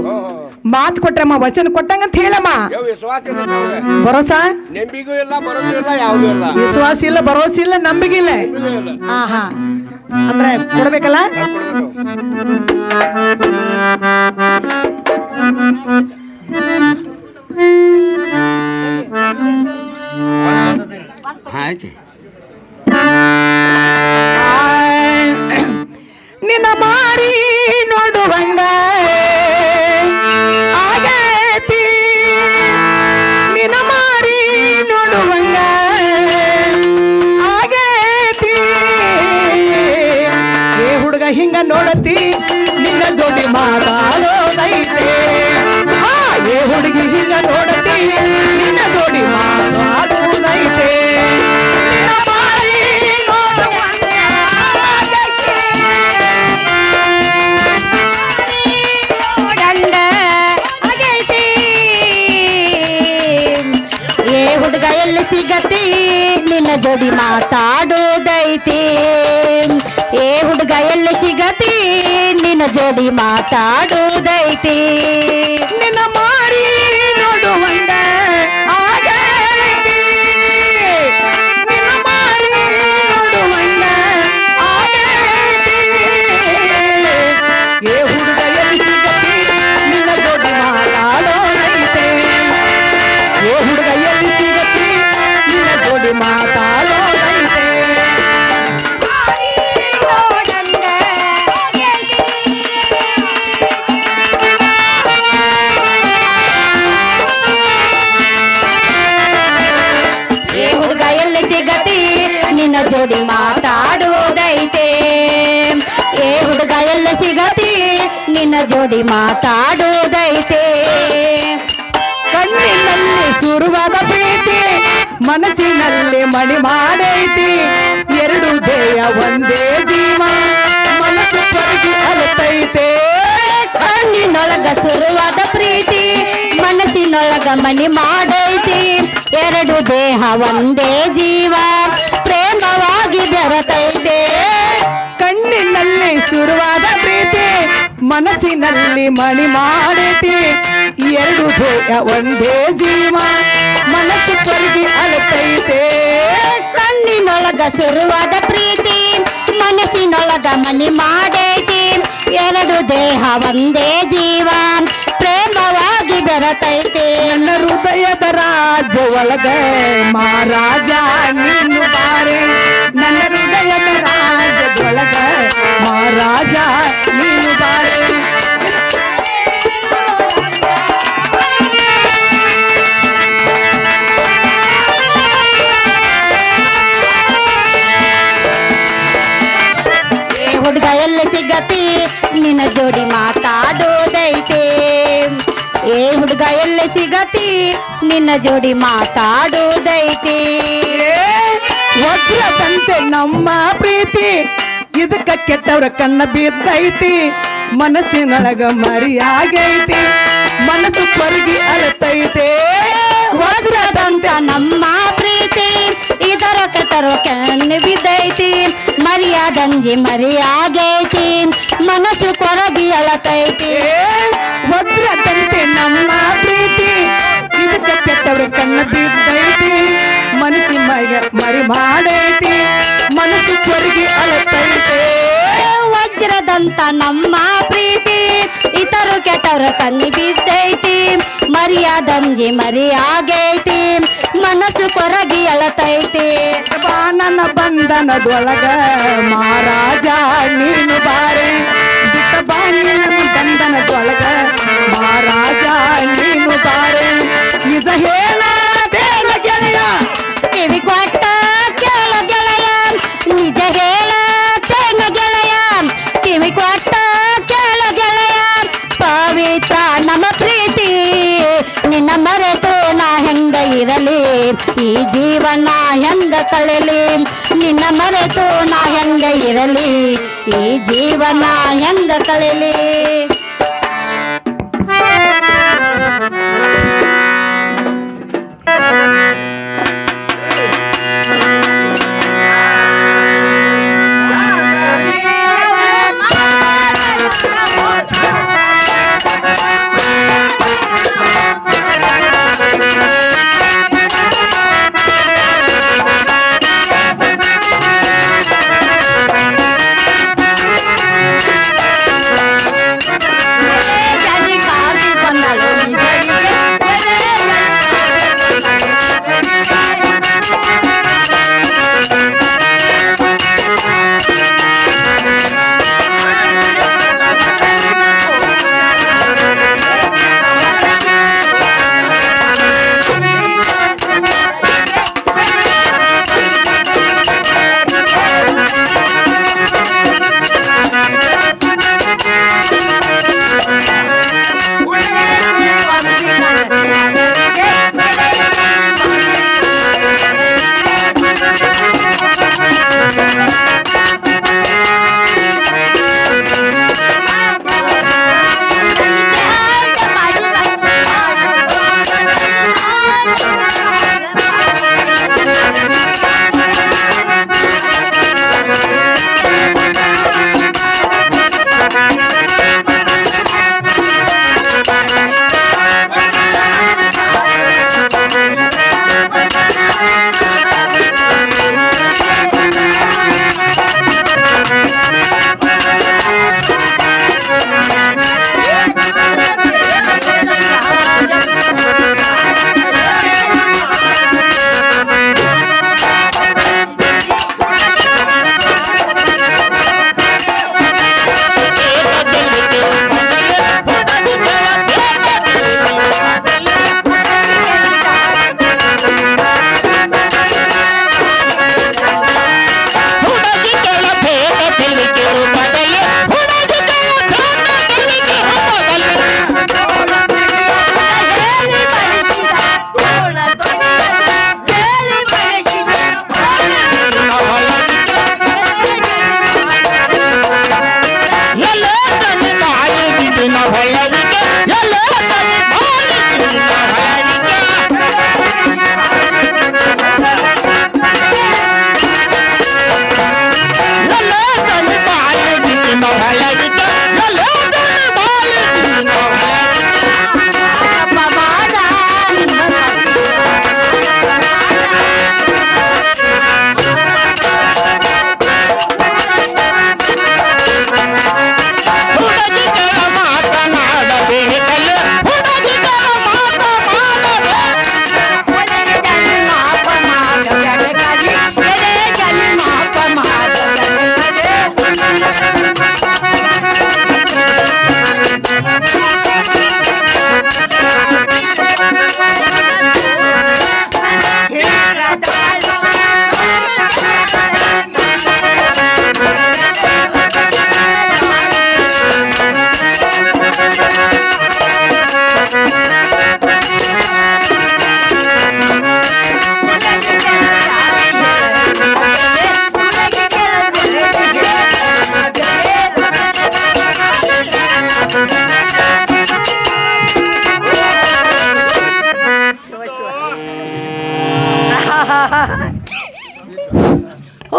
ಮಾತು ಕೊಟ್ರಮ್ಮ ವಚನ ಕೊಟ್ಟಂಗಂತ ಹೇಳಮ್ಮ. ಯಾವ ವಿಶ್ವಾಸ ಇಲ್ಲ ನಮ್ಗೆ. ಭರೋಸಾ ನಂಬಿಗೂ ಇಲ್ಲ ಬರೋದು ಇಲ್ಲ ಯಾವ್ದು ಇಲ್ಲ ವಿಶ್ವಾಸ ಇಲ್ಲ ಭರೋಸೆ ಇಲ್ಲ ನಂಬಿಕೆ ಇಲ್ಲ. ಹಾ ಹಾ ಅಂದ್ರೆ ಕೊಡ್ಬೇಕಲ್ಲ. ಆಯ್ತು ನಿನ್ನ ಮಾರಿ ನೋಡುವಂಗ ಆಗೈತಿ, ನಿನ್ನ ಮಾರಿ ನೋಡುವಂಗ ಆಗೈತಿ. ಏ ಹುಡುಗ ಹಿಂಗ ನೋಡತಿ ನಿನ್ನ ಜೋಡಿ ಮಾತಾಡೋದೈತೆ. ಏ ಹುಡುಗಿ ಹಿಂಗ ನೋಡತಿ ನಿನ್ನ ಜೋಡಿ ಮಾತಾಡೋದೈತೆ. ನಿನ್ನ ಮಾರಿ ನೋಡುವಂಗ ಆಗೈತಿ. ಗಂಡ ಆಗೈತಿ. ಏ ಹುಡುಗ ಎಲ್ಲಿ ಸಿಗತಿ ನಿನ್ನ ಜೋಡಿ ಮಾತಾಡೋದೈತಿ. ಏ ಹುಡುಗ ಎಲ್ಲಿ ಸಿಗತಿ ನಿನ್ನ ಜೋಡಿ ಮಾತಾಡೋದೈತಿ. ನಿನ್ನ ಮಾರಿ ನೋಡುವಂಗ ಆಗೈತಿ. ನಿನ್ನ ಮಾರಿ ನೋಡುವಂಗ ಆಗೈತಿ. ಏ ಹುಡುಗ ಎಲ್ಲಿ ಸಿಗತಿ ನಿನ್ನ ಜೋಡಿ ಮಾತಾಡೋದೈತೆ. ಏ ಹುಡುಗ ಎಲ್ಲಿ ಸಿಗತಿ ನಿನ್ನ ಜೋಡಿ ಮಾತಾಡೋದೈತೆ. ಏ ಹುಡುಗ ಎಲ್ಲಿ ಸಿಗತಿ ನಿನ್ನ ಜೋಡಿ ಮಾತಾಡೋದೈತೆ. ಏ ಹುಡುಗ ಎಲ್ಲಿ ಸಿಗತಿ ನಿನ್ನ ಜೋಡಿ ಮಾತಾಡೋದೈತೆ. ಕಣ್ಣಿನಲ್ಲಿ ಸುರುವಾದ ಪ್ರೀತಿ ಮನಸ್ಸಿನಲ್ಲಿ ಮಣಿ ಮಾಡೈತಿ. ಎರಡು ದೇಹ ಒಂದೇ ಜೀವ ಮನಸ್ಸು ಕೊರಗಿ ಅಲತೈತೆ. ಕಣ್ಣಿನೊಳಗ ಸುರುವಾದ ಪ್ರೀತಿ ಮನಸ್ಸಿನೊಳಗ ಮನಿ ಮಾಡೈತಿ. ಎರಡು ದೇಹ ಒಂದೇ ಜೀವ ಪ್ರೇಮವಾಗಿ ಬೆರತೈತೆ. ಕಣ್ಣಿನಲ್ಲಿ ಸುರುವಾದ ಪ್ರೀತಿ ಮನಸ್ಸಿನಲ್ಲಿ ಮಣಿ ಮಾಡೈತಿ. ಎರಡು ದೇಹ ಒಂದೇ ಜೀವ ಮನಸ್ಸು ಕೊರಗಿ ಅಲತೈತೆ. ಕಣ್ಣಿನೊಳಗ ಸುರುವಾದ ಪ್ರೀತಿ ಮನಸ್ಸಿನೊಳಗ ಮನಿ ಮಾಡೈತಿ. ಎರಡು ದೇಹ ಒಂದೇ ಜೀವ ಪ್ರೇಮವಾಗಿ ಬೆರತೈತೆ. ನನ್ನ ಹೃದಯದ ರಾಜ ಒಳಗ ಮಹಾರಾಜ ನೀನು ಬಾರೆ. ನನ್ನ ಹೃದಯದ ರಾಜದೊಳಗ ಮಹಾರಾಜ ನೀನು ಬಾರೆ. ಏ ಹುಡುಗ ಎಲ್ಲಿ ಸಿಗತಿ ನಿನ್ನ ಜೋಡಿ ಮಾತಾಡೋದೈತೆ. ಏ ಹುಡುಗ ಎಲ್ಲಿ ಸಿಗತಿ ನಿನ್ನ ಜೋಡಿ ಮಾತಾಡೋದೈತೆ. ವಜ್ರದಂತೆ ನಮ್ಮ ಪ್ರೀತಿ ಇದಕ್ಕ ಕೆಟ್ಟವ್ರ ಕಣ್ಣ ಬಿದ್ದೈತಿ. ಮನಸ್ಸಿನೊಳಗ ಮರಿಯಾಗೈತಿ ಮನಸ್ಸು ಕೊರಗಿ ಅಲತೈತೆ. ವಜ್ರದಂತ ನಮ್ಮ ಪ್ರೀತಿ ಇದರ ಕೆಟ್ಟರು ಕಣ್ಣು ಬಿದ್ದೈತಿ. ಮರ್ಯಾದಂಜಿ ಮರಿಯಾಗೈತಿ ಮನಸ್ಸು ಕೊರಗಿ ಅಳತೈತಿ. ವಜ್ರದಂತೆ ನಮ್ಮ ಪ್ರೀತಿ ಇದಕ್ಕ ಕೆಟ್ಟವ್ರ ಕಣ್ಣ ಬಿದ್ದೈತಿ. ಮನಸ್ಸಿನ ಮರಿ ಮಾಡೈತಿ ಮನಸ್ಸು ಕೊರಗಿ ಅಳತೈತೆ. ವಜ್ರದಂತ ನಮ್ಮ ಪ್ರೀತಿ ಇತರು ಕೆಟ್ಟವ್ರ ಕಣ್ಣು ಬಿದ್ದೈತಿ. ಮರ್ಯಾದಂಜಿ ಮರಿಯಾಗೈತಿ ಮನಸ್ಸು ಕೊರಗಿ ಅಳತೈತಿ. ನನ್ನ ಬಂಧನದೊಳಗ ಮಹಾರಾಜ ನೀನು ಬಾರೆ. ಬಿಟ್ಟ ಬಾನಿನ ಬಂಧನದೊಳಗ ಮಹಾರಾಜ ನೀನು ಬಾರೆ ನಿಜ ಹೇಳಬೇಡ ಗೆಳೆಯ ಕಿವಿ ಕೊಟ್ಟ ಕೇಳ ಗೆಳೆಯ ನಿಜ ಹೇಳತೇನ ಗೆಳೆಯ ಕಿವಿ ಕೊಟ್ಟ ಕೇಳ ಗೆಳೆಯ ಪವಿತ್ರ ನಮ್ಮ ಪ್ರೀತಿ ನಿನ್ನ ಮರೆತು ನಾ ಹೆಂಗ ಇರಲಿ ಈ ಜೀವನ ಹೆಂಗ ಕಳೆಲಿ ನಿನ್ನ ಮರೆತು ನಾ ಹೆಂಗ ಇರಲಿ ಈ ಜೀವನ ಹೆಂಗ ಕಳೆಲಿ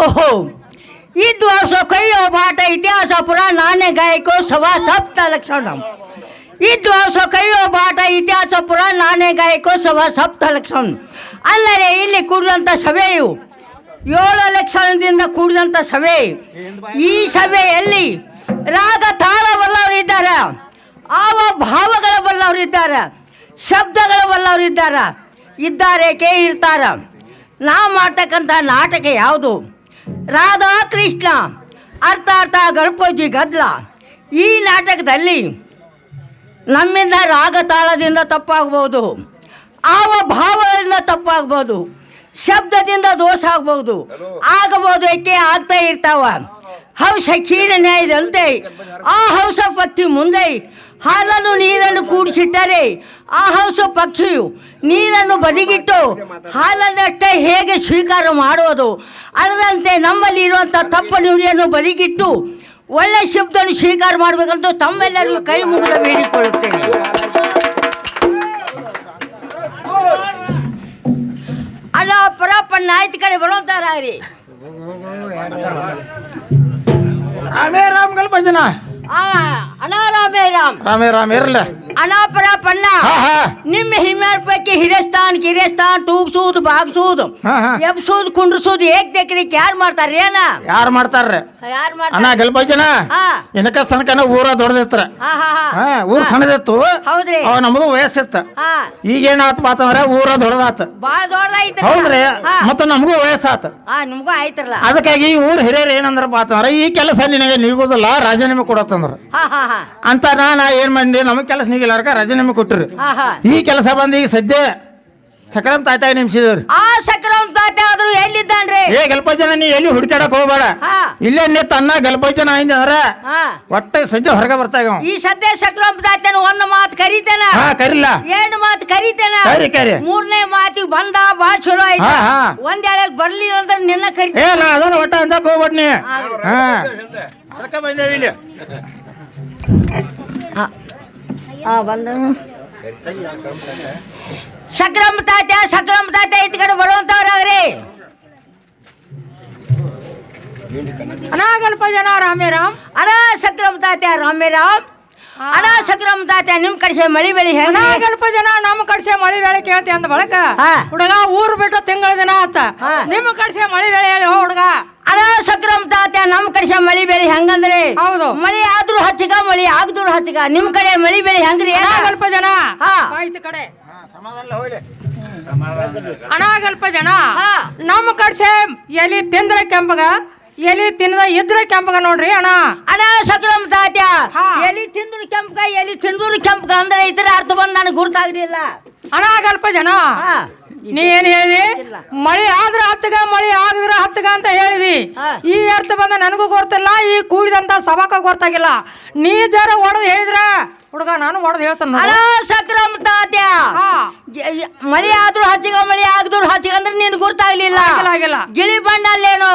ओहो इतिहास कहियो बाट इतिहास पुराण नाने गायको सभा सप्त लक्षणम इतिहास कहियो बाट इतिहास पुराण नाने गायको सभಾ ಸಪ್ತ ಲಕ್ಷಣ ಅಂದರೆ ಇಲ್ಲಿ ಕೂಡಿದಂಥ ಸಭೆಯು 7 ಲಕ್ಷಣದಿಂದ ಕೂಡಿದಂಥ ಸಭೆ. ಈ ಸಭೆಯಲ್ಲಿ ರಾಗ ತಾಳ ಬಲ್ಲವರಿದ್ದಾರೆ, ಆವ ಭಾವಗಳ ಬಲ್ಲವರಿದ್ದಾರೆ, ಶಬ್ದಗಳ ಬಲ್ಲವರಿದ್ದಾರೆ, ಇದ್ದಾರೇಕೆ ಇರ್ತಾರೆ. ನಾವು ಮಾಡ್ತಕ್ಕಂಥ ನಾಟಕ ಯಾವುದು? ರಾಧಾ ಕೃಷ್ಣ, ಅರ್ಥ ಗಣಪತಿ ಗದ್ದಲ, ಈ ನಾಟಕದಲ್ಲಿ ನಮ್ಮಿಂದ ರಾಗ ತಾಳದಿಂದ ತಪ್ಪಾಗ್ಬೋದು, ಆವ ಭಾವದಿಂದ ತಪ್ಪಾಗ್ಬೋದು, ಶಬ್ದದಿಂದ ದೋಷ ಆಗ್ಬೋದು, ಆಗಬಹುದು ಏಕೆ ಆಗ್ತಾ ಇರ್ತಾವ. ಹಂಸ ಕ್ಷೀರ ನ್ಯಾಯದಂತೆ ಆ ಹಂಸ ಪಕ್ಷಿ ಮುಂದೆ ಹಾಲನ್ನು ನೀರನ್ನು ಕೂಡಿಸಿಟ್ಟರೆ ಆ ಹಂಸ ಪಕ್ಷಿಯು ನೀರನ್ನು ಬದಿಗಿಟ್ಟು ಹಾಲನ್ನಷ್ಟೇ ಹೇಗೆ ಸ್ವೀಕಾರ ಮಾಡುವುದು, ಅದರಂತೆ ನಮ್ಮಲ್ಲಿ ಇರುವಂಥ ತಪ್ಪು ನುಡಿಯನ್ನು ಬದಿಗಿಟ್ಟು ಒಳ್ಳೆ ಶಬ್ದವನ್ನು ಸ್ವೀಕಾರ ಮಾಡಬೇಕಂತ ತಮ್ಮೆಲ್ಲರಿಗೂ ಕೈ ಮುಗಿದ ಬೇಡಿಕೊಳ್ಳುತ್ತೇನೆ. ಅಲ್ಲ ಪರಪ್ಪಣ್ಣ ಆಯ್ತು ಕಡೆ ಬರುವಂತಾರ್ರಿ. ರಾಮೇ ರಾಮ್ ಗಲ್ಪ ಜನ ಅಣ್ಣ ರಾಮೇ ರಾಮ್ ರಾಮೇ ರಾಮ್ ಇರಲ್ಲ ಅಣ್ಣ ಪರಪ್ಪಣ್ಣ, ನಿಮ್ಮ ಹಿಮ್ಯಾರ ಪೈಕಿ ಹಿರೇಸ್ತಾನ್ ಕಿರೇಸ್ತಾನ್ ತೂಗ್ಸೂದು ಬಾಗ್ಸೂದು ಎಬ್ಸೂದು ಕುಂಡ್ರಸೂದು ಏಕ್ ದೇಕ್ರಿಕ್ ಯಾರು ಮಾಡ್ತಾರ್ರಿ? ಏನ ಯಾರು ಮಾಡ್ತಾರ್ರಿ? ಯಾರು ಅಣ್ಣ ಮಾಡ್ತಾರ? ಗಲ್ಪ ಜನ ಏನಕ್ಕ ಸಣ್ಣಕನ ಊರ ದೊಡ್ಡದಿತ್ರ ಊರ್ ಸಣ್ಣದಿತ್ತು. ಹೌದ್ರಿ. ಅವ ನಮ್ದು ವಯಸ್ಸಿತ್ತ. ಈಗೇನಾತ್ ಮಾತಂದ್ರ ಊರ ದೊಡ್ಡದಾತ. ಬಾಳ ದೊಡ್ಡದಾಯ್ತು. ಹೌದ್ರಿ. ಮತ್ತ ನಮಗೂ ವಯಸ್ಸಾತ. ನಿಮ್ಗೂ ಆಯ್ತಲ್ಲ. ಅದಕ್ಕಾಗಿ ಈ ಊರ್ ಹಿರಿಯರು ಏನಂದ್ರಪ್ಪ ಅಂತಂದ್ರ ಈ ಕೆಲಸ ನಿನಗೆ ನೀಗುದಿಲ್ಲ, ರಾಜೀನಾಮೆ ಕೊಡತ್ತಂದ್ರ ಅಂತ ನಾ ಏನ್ ಮಾಡಿ ನಮಗ್ ಕೆಲಸ ನೀಗಿಲ್ಲಾರ್ಕ ರಾಜೀನಾಮೆ ಕೊಟ್ಟಿರಿ. ಈ ಕೆಲಸ ಬಂದ್ ಈಗ ಸದ್ಯ ಸಕ್ರಮ್ ತಾಯ್ತಾಗ ನಿಮ್ಸಿದವ್ರಿ. ಆ ಸಕ್ರಮ್ ತಾತ ಆದ್ರೂ ಎಲ್ಲಿದ್ದಾನ್ರಿ? ಏ ಗಲ್ಪ ಜನ ನೀ ಎಲ್ಲಿ ಹುಡ್ಕಾಡಕ್ ಹೋಗ್ಬೇಡ, ಇಲ್ಲೇ ನಿತ್ ಅನ್ನ ಗಲ್ಪ ಜನ ಆಯ್ತು ಅಂದ್ರ ಒಟ್ಟ ಸದ್ಯ ಹೊರಗೆ ಬರ್ತಾಗ. ಈ ಸದ್ಯ ಸಕ್ರಮ್ ತಾತನ ಒಂದ್ ಮಾತು ಕರಿತೇನ, ಕರಿಲ್ಲ, ಎರಡು ಮಾತು ಕರಿತೇನ, ಕರಿ ಮೂರನೇ ಮಾತಿಗೆ ಬಂದ ಬಾಳ ಚಲೋ ಆಯ್ತು. ಒಂದ್ ಎಳಗ್ ಬರ್ಲಿಲ್ಲ ಅಂದ್ರೆ ನಿನ್ನ ಕರಿ. ಏ ನಾ ಅದನ್ನ ಒಟ್ಟ ಅಂತ ಹೋಗ್ಬಿಟ್ ನೀ. ಅದಕ್ಕ ಬಂದೇವಿ ಇಲ್ಲಿ. ಬಂದ ಸಕ್ರಮ್ ತಾತ ಇತ್ ಕಡೆ ಬರುವಂತವ್ರಾಗ್ರಿ. ಅನಾಗಲ್ಪ ಜನ ರಾಮೇ ರಾಮ್. ಅಣ್ಣ ಸಕ್ರಮ್ ತಾತ ರಾಮೇ ರಾಮ್. ಅಣ್ಣ ಸಕ್ರಮ್ ತಾತ ನಿಮ್ ಕಡೆ ಮಳಿ ಬೆಳಿ ಹೆಂಗ? ಅನಾಗಲ್ಪ ಜನ ನಮ್ಮ ಕಡೆ ಮಳಿ ಬೆಳೆ ಕೇಳ್ತಿ ಅಂದ ಬಳಕ ಹುಡುಗ ಊರ್ ಬಿಟ್ಟು ತಿಂಗಳ ದಿನ ಆತ. ನಿಮ್ಮ ಕಡೆ ಮಳಿ ಬೆಳೆ ಹೇಳಿ ಹುಡುಗ. ಅಣ್ಣ ಸಕ್ರಮ್ ತಾತ ನಮ್ ಕಡೆ ಮಳಿ ಬೆಳಿ ಹೆಂಗಂದ್ರೆ ಹೌದು, ಮಳಿ ಆದ್ರೂ ಹಚ್ಚಗ ಮಳಿ ಆಗದ್ರು ಹಚ್ಚಗ. ನಿಮ್ ಕಡೆ ಮಳಿ ಬೆಳಿ ಹೆಂಗ್ರಿ? ಅನಾಗಲ್ಪ ಜನ ಆಯ್ತು ಕಡೆ ಅನಾಗಲ್ಪ ಜನ ನಮ್ಮ ಕಡೆ ಎಲಿ ತಿಂದ್ರ ಕೆಂಪಗ, ಎಲಿ ತಿನ್ನದ ಇದ್ರ ಕೆಂಪಗ ನೋಡ್ರಿ ಅಣ್ಣ. ಅಣ್ಣ ಸಕ್ರಮ್ ತಾತ ಎಲಿ ತಿಂದ್ರು ಕೆಂಪಗ, ಎಲಿ ತಿಂದ್ರು ಕೆಂಪಗ ಅಂದ್ರೆ ಇತರ ಅರ್ಥ ಬಂದ್ ನನಗೆ ಗುರ್ತಾಗ್ಲಿಲ್ಲ. ಅನಾಗಲ್ಪ ಜನ ನೀ ಏನ್ ಹೇಳಿ? ಮಳಿ ಆದ್ರ ಹಚ್ಚಗ, ಮಳಿ ಆಗದ್ರ ಹಚ್ಚಗ ಅಂತ ಹೇಳಿದಿ. ಈ ಅರ್ಥ ಬಂದ ನನಗೂ ಗೊತ್ತಿಲ್ಲ, ಈ ಕೂಡಿದಂತ ಸಭಾಕ ಗೊತ್ತಾಗಿಲ್ಲ. ನೀ ಜರ ಒಡದ್ ಹೇಳಿದ್ರ ಹುಡುಗ ನಾನು ಒಡದ್ ಹೇಳ್ತಾನ. ಅಣ್ಣ ಸಕ್ರಮ್ ತಾತ ಮಳಿ ಆದ್ರೂ ಹಚ್ಚಿಗ, ಮಳಿ ಆಗದ್ರು ಹಚ್ಚಿಗ ಅಂದ್ರೆ ನೀನ್ ಗುರ್ತಾಗ್ಲಿಲ್ಲ. ಗಿಳಿ ಬಣ್ಣಲ್ಲೇನು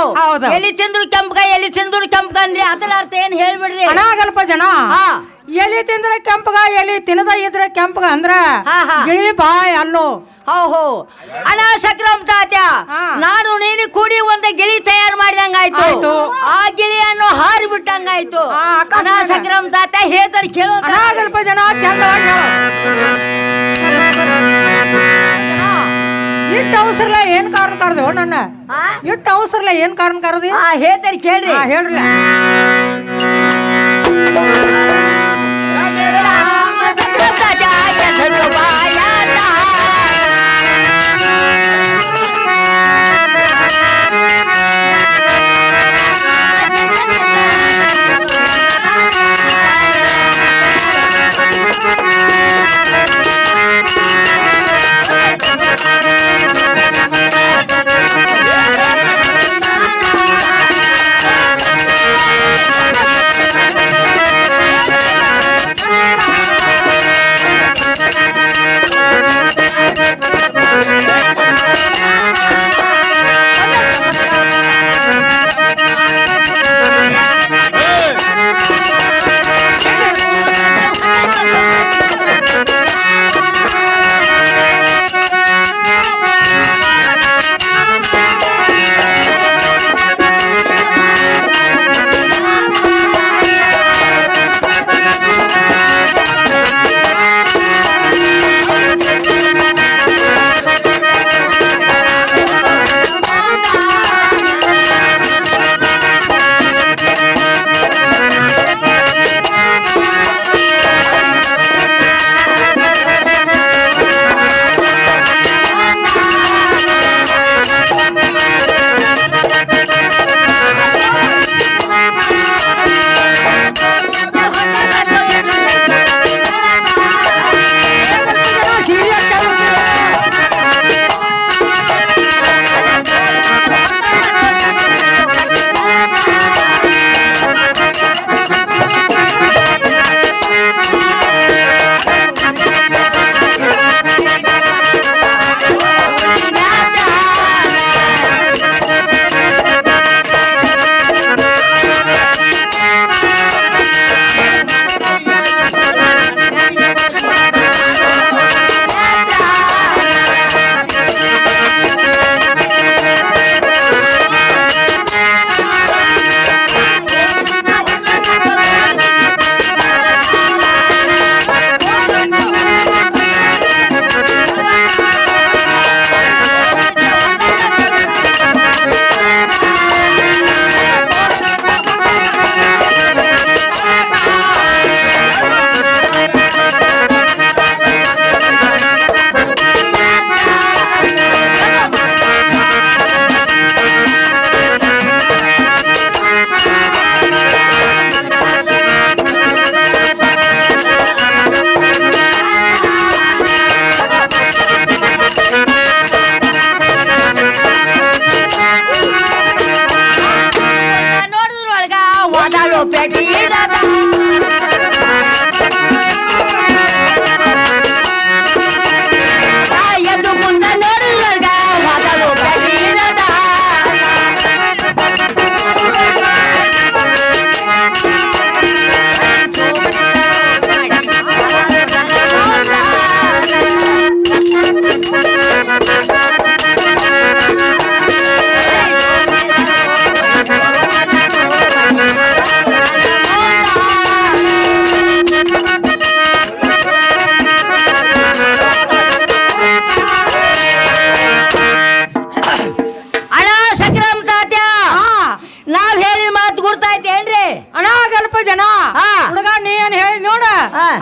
ಎಲಿ ತಿಂದ್ರು ಕೆಂಪಗ, ಎಲಿ ತಿಂದ್ರು ಕೆಂಪಗ ಅಂದ್ರೆ ಅದರ ಅರ್ಥ ಏನ್ ಹೇಳ್ಬಿಡ್ರಿ. ಅನಾಗಲ್ಪ ಜನ ಎಲಿ ತಿಂದ್ರೆ ಕೆಂಪಗ, ಎಲಿ ತಿನ್ನದ ಇದ್ರೆ ಕೆಂಪಗ ಅಂದ್ರ ಗಿಳಿ ಬಾಯ್ ಅಲ್ಲೋ. ಹೋ ಅಣ್ಣ ಸಕ್ರಮ್ ತಾತ ನಾನು ನೀನು ಕೂಡಿ ಒಂದು ಗಿಳಿ ತಯಾರು ಮಾಡಿದಂಗಾಯ್ತು, ಆ ಗಿಳಿಯನ್ನು ಹಾರಿ ಬಿಟ್ಟಂಗಾಯ್ತು. ಅಣ್ಣ ಸಕ್ರಮ್ ತಾತ ಹೇಳ್ತಾರೆ ಕೇಳೋ. ಅನಾಗಲ್ಪ ಜನ ಚಂದವಾಗಿ ಇಟ್ಟು ಅವಸರಲ್ಲ ಏನ್ ಕಾರಣ ಕರೆದು ನನ್ನ ಇಟ್ಟು ಅವಸರಲ್ಲ ಏನ್ ಕಾರಣ ಕರೆದಿ ಹೇಳ್ತಾರೆ ಕೇಳ್ರಿ. ಹೇಳ್ರಿ.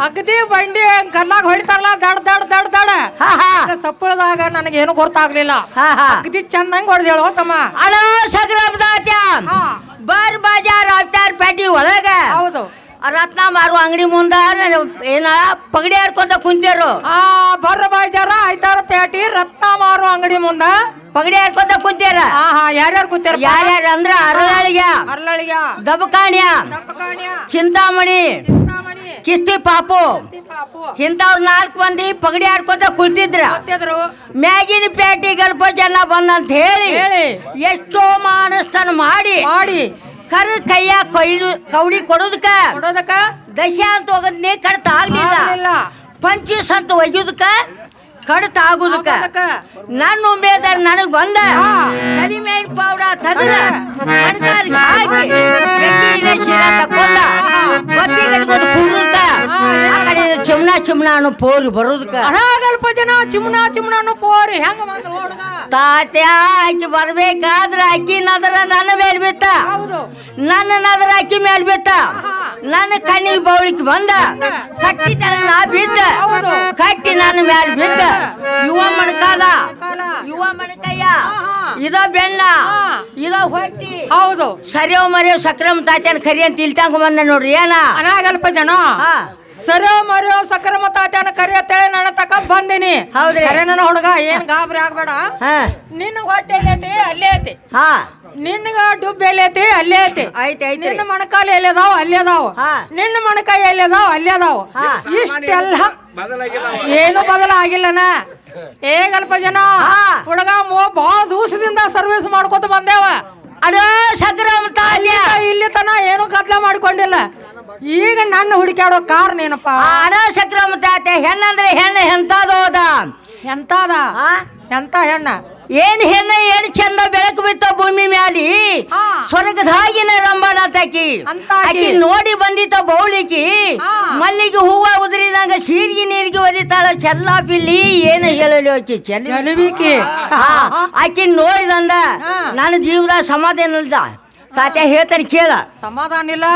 ಅಗದಿ ಬಂಡಿ ಕಲ್ಲಾಗ ಹೊಡಿತಾರಲ್ಲ ದಡ್ ದಡ್ ದಡ್ ದಡ ಸಪ್ಪಳದಾಗ ನನಗೇನು ಗೊತ್ತಾಗ್ಲಿಲ್ಲ ಅಗದಿ ಚಂದಂಗ್ ಹೊಡೆದೇಳು ತಮ್ಮ ಅಣ್ಣ ಸಗ್ರಾಮದಾತ್ಯ ಬರ್ ಬಾಜಾರ್ ಅವತಾರ್ ಪೇಟಿ ಒಳಗ ಹೌದು ರತ್ನ ಮಾರುವ ಅಂಗಡಿ ಮುಂದ ಏನ ಪಗಡಿ ಹಾಡ್ಕೊಂತ ಕುಂತಿರು ಬರ್ರ ಬಾಯ್ಜಾರ ಐತಾರ ಪೇಟಿ ರತ್ನ ಮಾರು ಅಂಗಡಿ ಮುಂದ ಪಗಡಿ ಹಾಡ್ಕೊಂತ ಕುಂತಿರ ಯಾರ್ಯಾರು ಕೂತಾರ ಯಾರ್ಯಾರ ಅಂದ್ರ ಅರಳಿಗ ದಬಕಾಣ್ಯ ಚಿಂತಾಮಣಿ ಕಿಸ್ತಿ ಪಾಪು ಇಂಥವ್ರ 4 ಮಂದಿ ಪಗಡಿ ಹಾಡ್ಕೊಂತ ಕುಳಿತಿದ್ರ ಮ್ಯಾಗಿನ ಪೇಟಿ ಗಲ್ಪ ಜನ ಬಂದಂತ ಹೇಳಿ ಎಷ್ಟೋ ಮಾನಸ್ತನ ಮಾಡಿ ಕರ್ ಕೈಯ ಕೌಡಿ ಕೊಡೋದಕ್ಕ ದಶ ಅಂತ ಹೋಗೋದ್ನೇ ಕಡ್ತ ಆಗ್ಲಿಲ್ಲ ಪಂಚೀಸ್ ಅಂತ ಒಯ್ಯೋದಕ್ಕ ಕಡ್ತ ಆಗುದಕ್ಕ ನನ್ನ ಉಂಬೇದಾರ ನನಗ್ ಬಂದ ಕಡಿಮೆ ಪೌಡ ತೆಗೆದ ಹಾಕಿ ಶಿರಾ ತಕೊಂಡ ಬತ್ತಿ ಕಟ್ಕೊಂಡು ಕುಡುದಕ್ಕ ಆ ಕಡೆ ಚಿಮ್ನ ಅನ್ನೋ ಪೋರಿ ಬರೋದಕ್ಕ ಸ್ವಲ್ಪ ಜನ ಚಿಮ್ನ ಅನ್ನೋ ಪೋರಿ ಹೆಂಗ ಬಂದ್ರು ಹುಡುಗ ತಾತ್ಯ ಆಕಿ ಬರ್ಬೇಕಾದ್ರ ಅಕ್ಕಿ ನದರ ನನ್ನ ಮೇಲೆ ಬಿತ್ತ ನನ್ನ ನದರ ಅಕ್ಕಿ ಮೇಲೆ ಬಿತ್ತ ನನ್ನ ಕಣ್ಣಿಗೆ ಬೌಳಿಗೆ ಬಂದ ಕಟ್ಟಿ ನಾ ಬಿದ್ದ ಕಟ್ಟಿ ನನ್ನ ಮೇಲೆ ಬಿದ್ದ ಯುವ ಮಣಕಯ್ಯ ಇದ ಬೆಣ್ಣ ಇದ ಹೊಟ್ಟಿ ಹೌದು ಸರಿಯೋ ಮರಿಯೋ ಸಕ್ರಮ ತಾತ್ಯನ ಕರಿ ಅಂತ ಇಲ್ತಂಗ ಬಂದ ನೋಡ್ರಿ ಏನ ಅನಾಗಲ್ಪ ಜನ ಸರಿಯೋ ಮರಿಯೋ ಸಕ್ರಮ ತಾತ್ಯನ ಕರಿ ಅಂತೇಳಿ ನನ್ನ ತಕ ಬಂದಿನಿ ಕರೆ ನನ್ನ ಹುಡುಗ ಏನ್ ಗಾಬರಿ ಆಗ್ಬೇಡ ನಿನ್ನ ಹೊಟ್ಟೆ ಎಲ್ಲೈತಿ ಅಲ್ಲೇ ಐತಿ ನಿನ್ನಗ ಡುಬ್ಬ ಎಲ್ಲೈತಿ ಅಲ್ಲೇ ಐತಿ ನಿನ್ನ ಮಣಕಾಲ ಎಲ್ಲಿದಾವ ಅಲ್ಲೇ ಅದಾವ ನಿನ್ನ ಮಣಕಾಯಿ ಎಲ್ಲಿದಾವ ಅಲ್ಲೇ ಅದಾವ ಇಷ್ಟೆಲ್ಲ ಏನು ಬದಲಾಗಿಲ್ಲನ ಏಗಲ್ಪ ಜನ ಹುಡುಗ ಬಹಳ ದಿವಸದಿಂದ ಸರ್ವಿಸ್ ಮಾಡ್ಕೊತ ಬಂದೇವ ಅಡ ಸಕ್ರಮ ತಾತ್ಯ ಇಲ್ಲಿ ತನ ಏನು ಕತ್ಲ ಮಾಡ್ಕೊಂಡಿಲ್ಲ ಈಗ ನನ್ನ ಹುಡುಕ್ಯಾಡೋ ಕಾರಣ ಏನಪ್ಪ ಅಡ ಸಕ್ರಮ ತಾತ್ಯ ಹೆಣ್ಣಂದ್ರೆ ಹೆಣ್ಣು ಎಂತದೋದ ಎಂತ ಹೆಣ್ಣ ಏನ್ ಹೆಣ್ಣ ಏನ್ ಚಂದ ಬೆಳಕು ಬಿತ್ತ ಭೂಮಿ ಮ್ಯಾಲಿ ಸ್ವರ್ಗದಾಗಿನ ರಂಬಣ ತಾಕಿ ಆಕಿ ನೋಡಿ ಬಂದಿತ್ತ ಬೌಳಿಕಿ ಮಲ್ಲಿಗೆ ಹೂವ ಉದುರಿದಂಗ ಸೀರ್ಗಿ ನೀರಿಗೆ ಒದಿತಾಳ ಚೆಲ್ಲ ಪಿಲ್ಲಿ ಏನು ಹೇಳಲಿ ಆಕಿ ಚಲಿವಿಕಿ ಆಕಿ ನೋಡಿದಂದ ನನ್ನ ಜೀವದ ಸಮಾಧಾನ ಇಲ್ದ ತಾತ್ಯ ಹೇಳ್ತಾನೆ ಕೇಳ ಸಮಾಧಾನ ಇಲ್ಲ